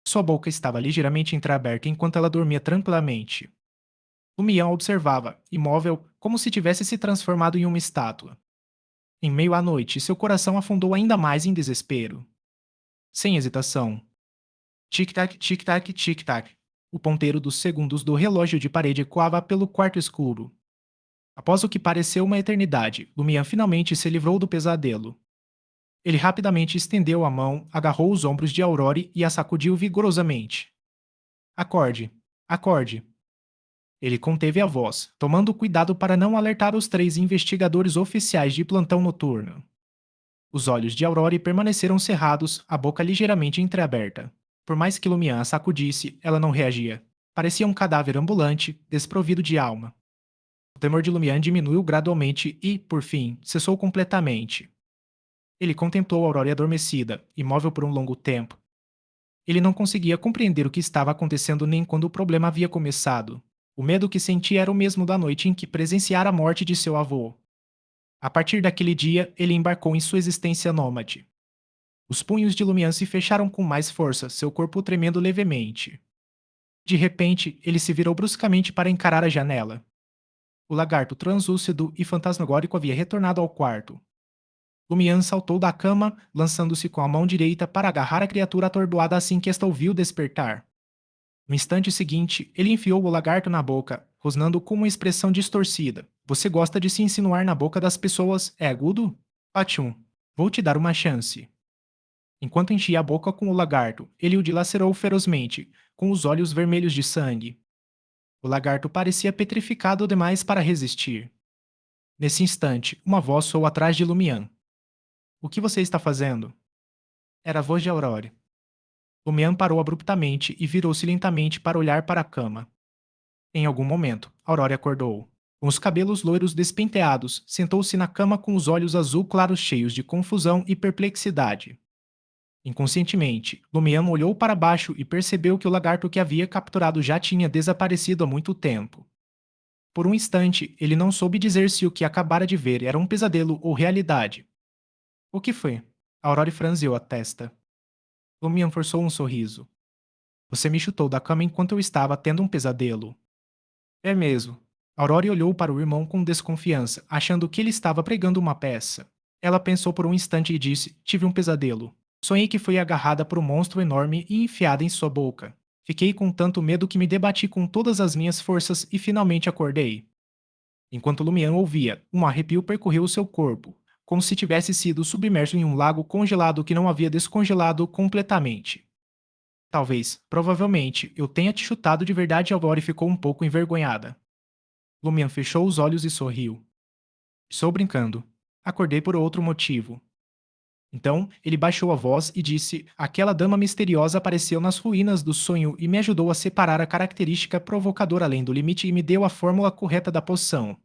Sua boca estava ligeiramente entreaberta enquanto ela dormia tranquilamente. Lumian observava, imóvel, como se tivesse se transformado em uma estátua. Em meio à noite, seu coração afundou ainda mais em desespero. Sem hesitação. Tic-tac, tic-tac, tic-tac. O ponteiro dos segundos do relógio de parede ecoava pelo quarto escuro. Após o que pareceu uma eternidade, Lumian finalmente se livrou do pesadelo. Ele rapidamente estendeu a mão, agarrou os ombros de Aurore e a sacudiu vigorosamente. Acorde. Acorde. Ele conteve a voz, tomando cuidado para não alertar os 3 investigadores oficiais de plantão noturno. Os olhos de Aurore permaneceram cerrados, a boca ligeiramente entreaberta. Por mais que Lumian a sacudisse, ela não reagia. Parecia um cadáver ambulante, desprovido de alma. O temor de Lumian diminuiu gradualmente e, por fim, cessou completamente. Ele contemplou Aurore adormecida, imóvel por um longo tempo. Ele não conseguia compreender o que estava acontecendo nem quando o problema havia começado. O medo que sentia era o mesmo da noite em que presenciara a morte de seu avô. A partir daquele dia, ele embarcou em sua existência nômade. Os punhos de Lumian se fecharam com mais força, seu corpo tremendo levemente. De repente, ele se virou bruscamente para encarar a janela. O lagarto translúcido e fantasmagórico havia retornado ao quarto. Lumian saltou da cama, lançando-se com a mão direita para agarrar a criatura atordoada assim que esta ouviu despertar. No instante seguinte, ele enfiou o lagarto na boca, rosnando com uma expressão distorcida. Você gosta de se insinuar na boca das pessoas, é agudo? Patium, vou te dar uma chance. Enquanto enchia a boca com o lagarto, ele o dilacerou ferozmente, com os olhos vermelhos de sangue. O lagarto parecia petrificado demais para resistir. Nesse instante, uma voz soou atrás de Lumian. O que você está fazendo? Era a voz de Aurore. Lumian parou abruptamente e virou-se lentamente para olhar para a cama. Em algum momento, Aurore acordou. Com os cabelos loiros despenteados, sentou-se na cama com os olhos azul claros cheios de confusão e perplexidade. Inconscientemente, Lumian olhou para baixo e percebeu que o lagarto que havia capturado já tinha desaparecido há muito tempo. Por um instante, ele não soube dizer se o que acabara de ver era um pesadelo ou realidade. O que foi? Aurore franziu a testa. Lumian forçou um sorriso. Você me chutou da cama enquanto eu estava tendo um pesadelo. É mesmo. Aurore olhou para o irmão com desconfiança, achando que ele estava pregando uma peça. Ela pensou por um instante e disse: Tive um pesadelo. Sonhei que fui agarrada por um monstro enorme e enfiada em sua boca. Fiquei com tanto medo que me debati com todas as minhas forças e finalmente acordei. Enquanto Lumian ouvia, um arrepio percorreu seu corpo, como se tivesse sido submerso em um lago congelado que não havia descongelado completamente. Talvez, provavelmente, eu tenha te chutado de verdade e Aurore ficou um pouco envergonhada. Lumian fechou os olhos e sorriu. Estou brincando. Acordei por outro motivo. Então, ele baixou a voz e disse: Aquela dama misteriosa apareceu nas ruínas do sonho e me ajudou a separar a característica provocadora além do limite e me deu a fórmula correta da poção.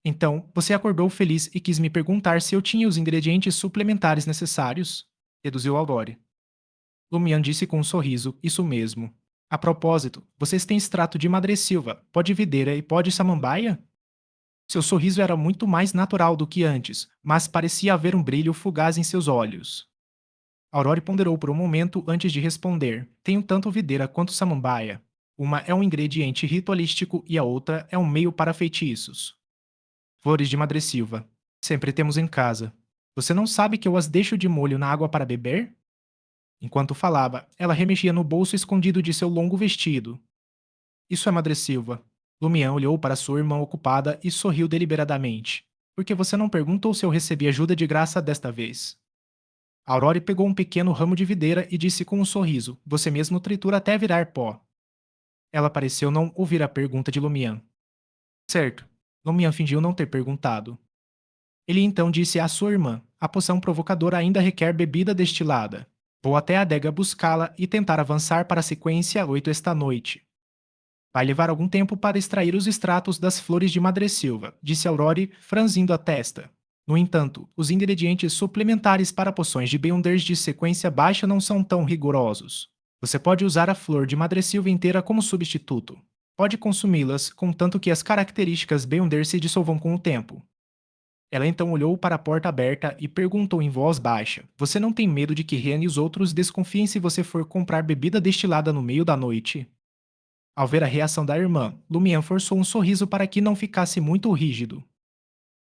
Então, você acordou feliz e quis me perguntar se eu tinha os ingredientes suplementares necessários? Deduziu Aurore. Lumian disse com um sorriso: Isso mesmo. A propósito, vocês têm extrato de madressilva, pó de videira e pó de samambaia? Seu sorriso era muito mais natural do que antes, mas parecia haver um brilho fugaz em seus olhos. Aurore ponderou por um momento antes de responder. Tenho tanto videira quanto samambaia. Uma é um ingrediente ritualístico e a outra é um meio para feitiços. Flores de madressilva. Sempre temos em casa. Você não sabe que eu as deixo de molho na água para beber? Enquanto falava, ela remexia no bolso escondido de seu longo vestido. Isso é madressilva. Lumian olhou para sua irmã ocupada e sorriu deliberadamente. Por que você não perguntou se eu recebi ajuda de graça desta vez? Aurore pegou um pequeno ramo de videira e disse com um sorriso: Você mesmo tritura até virar pó. Ela pareceu não ouvir a pergunta de Lumian. Certo. Lumian fingiu não ter perguntado. Ele então disse à sua irmã: A poção provocadora ainda requer bebida destilada. Vou até a adega buscá-la e tentar avançar para a sequência 8 esta noite. Vai levar algum tempo para extrair os extratos das flores de madressilva, disse Aurore, franzindo a testa. No entanto, os ingredientes suplementares para poções de Beyonders de sequência baixa não são tão rigorosos. Você pode usar a flor de madressilva inteira como substituto. Pode consumi-las, contanto que as características Beyonder se dissolvam com o tempo. Ela então olhou para a porta aberta e perguntou em voz baixa: Você não tem medo de que Rian e os outros desconfiem se você for comprar bebida destilada no meio da noite? Ao ver a reação da irmã, Lumian forçou um sorriso para que não ficasse muito rígido.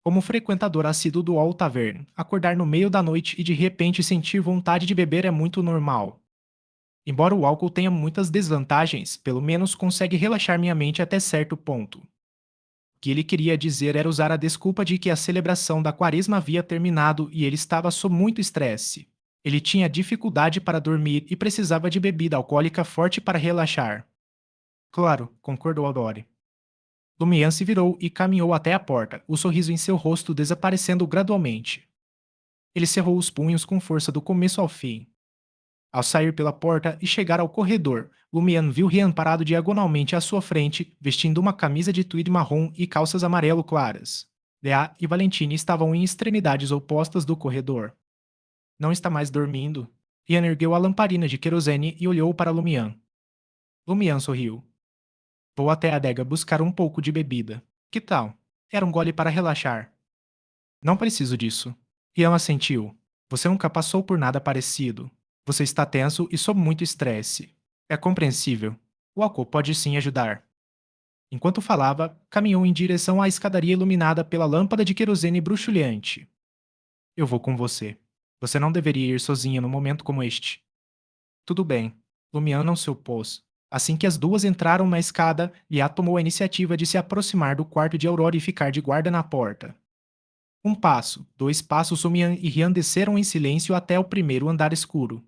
Como frequentador assíduo do All Tavern, acordar no meio da noite e de repente sentir vontade de beber é muito normal. Embora o álcool tenha muitas desvantagens, pelo menos consegue relaxar minha mente até certo ponto. O que ele queria dizer era usar a desculpa de que a celebração da quaresma havia terminado e ele estava sob muito estresse. Ele tinha dificuldade para dormir e precisava de bebida alcoólica forte para relaxar. Claro, concordou Aurore. Lumian se virou e caminhou até a porta, o sorriso em seu rosto desaparecendo gradualmente. Ele cerrou os punhos com força do começo ao fim. Ao sair pela porta e chegar ao corredor, Lumian viu Rian parado diagonalmente à sua frente, vestindo uma camisa de tweed marrom e calças amarelo claras. Lea e Valentine estavam em extremidades opostas do corredor. Não está mais dormindo? Rian ergueu a lamparina de querosene e olhou para Lumian. Lumian sorriu. Vou até a adega buscar um pouco de bebida. Que tal? Era um gole para relaxar. Não preciso disso. Rian assentiu. Você nunca passou por nada parecido. Você está tenso e sob muito estresse. É compreensível. O álcool pode sim ajudar. Enquanto falava, caminhou em direção à escadaria iluminada pela lâmpada de querosene bruxuleante. Eu vou com você. Você não deveria ir sozinha num momento como este. Tudo bem. Lumian não se opôs. Assim que as duas entraram na escada, Liá tomou a iniciativa de se aproximar do quarto de Aurora e ficar de guarda na porta. Um passo, dois passos, Lumian e Rian desceram em silêncio até o primeiro andar escuro.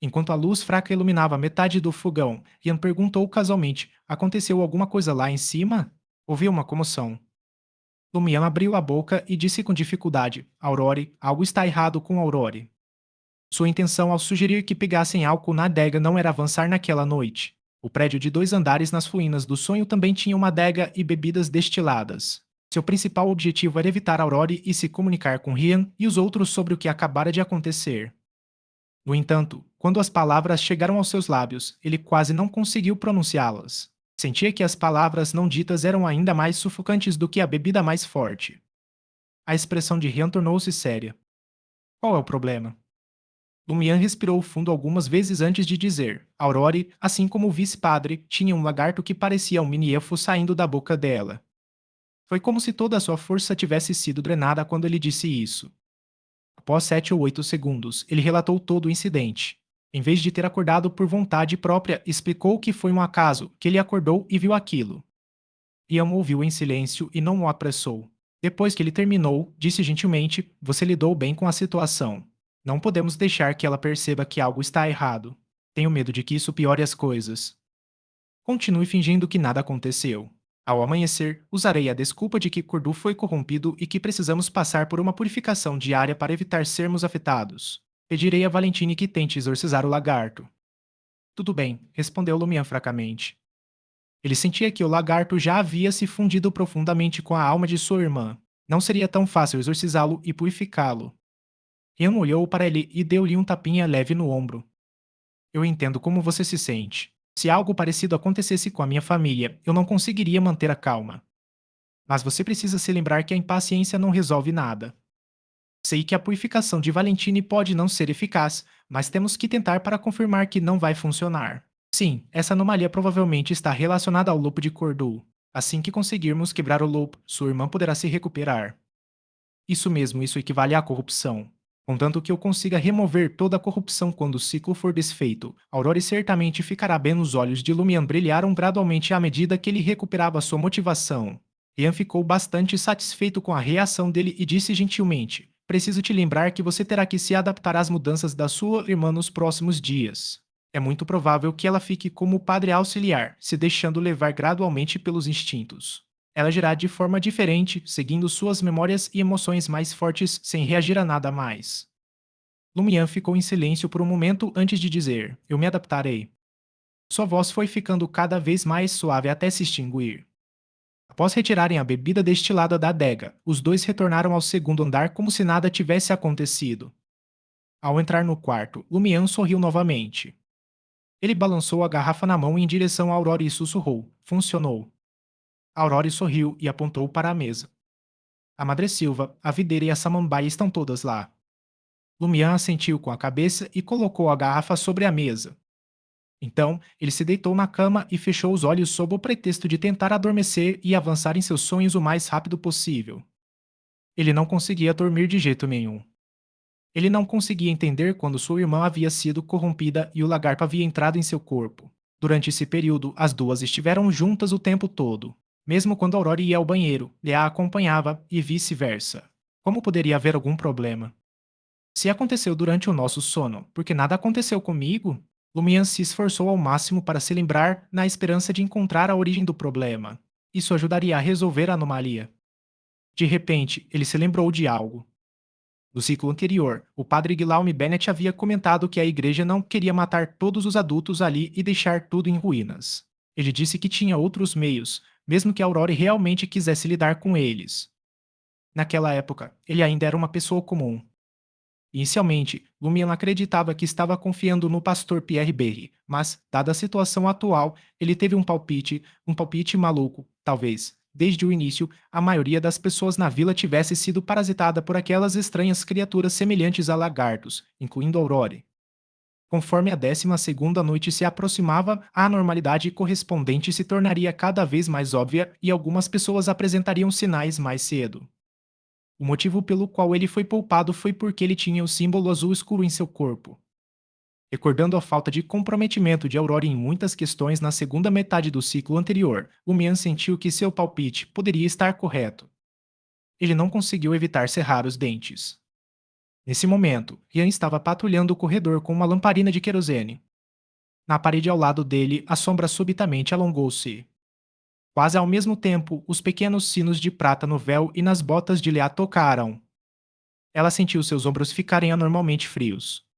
Enquanto a luz fraca iluminava metade do fogão, Rian perguntou casualmente: aconteceu alguma coisa lá em cima? Ouviu uma comoção. Lumian abriu a boca e disse com dificuldade: Aurore, algo está errado com Aurore. Sua intenção ao sugerir que pegassem álcool na adega não era avançar naquela noite. O prédio de 2 andares nas ruínas do sonho também tinha uma adega e bebidas destiladas. Seu principal objetivo era evitar Aurore e se comunicar com Rian e os outros sobre o que acabara de acontecer. No entanto, quando as palavras chegaram aos seus lábios, ele quase não conseguiu pronunciá-las. Sentia que as palavras não ditas eram ainda mais sufocantes do que a bebida mais forte. A expressão de Rian tornou-se séria. Qual é o problema? Lumian respirou fundo algumas vezes antes de dizer. Aurore, assim como o vice-padre, tinha um lagarto que parecia um mini-elfo saindo da boca dela. Foi como se toda a sua força tivesse sido drenada quando ele disse isso. Após 7 ou 8 segundos, ele relatou todo o incidente. Em vez de ter acordado por vontade própria, explicou que foi um acaso, que ele acordou e viu aquilo. Ian ouviu em silêncio e não o apressou. Depois que ele terminou, disse gentilmente: Você lidou bem com a situação. Não podemos deixar que ela perceba que algo está errado. Tenho medo de que isso piore as coisas. Continue fingindo que nada aconteceu. Ao amanhecer, usarei a desculpa de que Cordu foi corrompido e que precisamos passar por uma purificação diária para evitar sermos afetados. Pedirei a Valentine que tente exorcizar o lagarto. Tudo bem, respondeu Lumian fracamente. Ele sentia que o lagarto já havia se fundido profundamente com a alma de sua irmã. Não seria tão fácil exorcizá-lo e purificá-lo. Ian olhou para ele e deu-lhe um tapinha leve no ombro. Eu entendo como você se sente. Se algo parecido acontecesse com a minha família, eu não conseguiria manter a calma. Mas você precisa se lembrar que a impaciência não resolve nada. Sei que a purificação de Valentine pode não ser eficaz, mas temos que tentar para confirmar que não vai funcionar. Sim, essa anomalia provavelmente está relacionada ao lobo de Cordu. Assim que conseguirmos quebrar o lobo, sua irmã poderá se recuperar. Isso mesmo, isso equivale à corrupção. Contanto que eu consiga remover toda a corrupção quando o ciclo for desfeito, Aurore certamente ficará bem. Nos olhos de Lumian brilharam gradualmente à medida que ele recuperava sua motivação. Ian ficou bastante satisfeito com a reação dele e disse gentilmente: Preciso te lembrar que você terá que se adaptar às mudanças da sua irmã nos próximos dias. É muito provável que ela fique como padre auxiliar, se deixando levar gradualmente pelos instintos. Ela agirá de forma diferente, seguindo suas memórias e emoções mais fortes sem reagir a nada mais. Lumian ficou em silêncio por um momento antes de dizer: Eu me adaptarei. Sua voz foi ficando cada vez mais suave até se extinguir. Após retirarem a bebida destilada da adega, os dois retornaram ao segundo andar como se nada tivesse acontecido. Ao entrar no quarto, Lumian sorriu novamente. Ele balançou a garrafa na mão em direção a Aurora e sussurrou: Funcionou. Aurora sorriu e apontou para a mesa. A Madre Silva, a videira e a samambaia estão todas lá. Lumian assentiu com a cabeça e colocou a garrafa sobre a mesa. Então, ele se deitou na cama e fechou os olhos sob o pretexto de tentar adormecer e avançar em seus sonhos o mais rápido possível. Ele não conseguia dormir de jeito nenhum. Ele não conseguia entender quando sua irmã havia sido corrompida e o lagarto havia entrado em seu corpo. Durante esse período, as duas estiveram juntas o tempo todo. Mesmo quando Aurora ia ao banheiro, Leah a acompanhava e vice-versa. Como poderia haver algum problema? Se aconteceu durante o nosso sono, porque nada aconteceu comigo? Lumian se esforçou ao máximo para se lembrar, na esperança de encontrar a origem do problema. Isso ajudaria a resolver a anomalia. De repente, ele se lembrou de algo. No ciclo anterior, o padre Guillaume Bennett havia comentado que a igreja não queria matar todos os adultos ali e deixar tudo em ruínas. Ele disse que tinha outros meios, mesmo que Aurore realmente quisesse lidar com eles. Naquela época, ele ainda era uma pessoa comum. Inicialmente, Lumian acreditava que estava confiando no pastor Pierre Berry, mas, dada a situação atual, ele teve um palpite maluco, talvez, desde o início, a maioria das pessoas na vila tivesse sido parasitada por aquelas estranhas criaturas semelhantes a lagartos, incluindo Aurore. Conforme a 12ª noite se aproximava, a anormalidade correspondente se tornaria cada vez mais óbvia e algumas pessoas apresentariam sinais mais cedo. O motivo pelo qual ele foi poupado foi porque ele tinha o símbolo azul escuro em seu corpo. Recordando a falta de comprometimento de Aurora em muitas questões na segunda metade do ciclo anterior, o Mian sentiu que seu palpite poderia estar correto. Ele não conseguiu evitar cerrar os dentes. Nesse momento, Ian estava patrulhando o corredor com uma lamparina de querosene. Na parede ao lado dele, a sombra subitamente alongou-se. Quase ao mesmo tempo, os pequenos sinos de prata no véu e nas botas de Leá tocaram. Ela sentiu seus ombros ficarem anormalmente frios.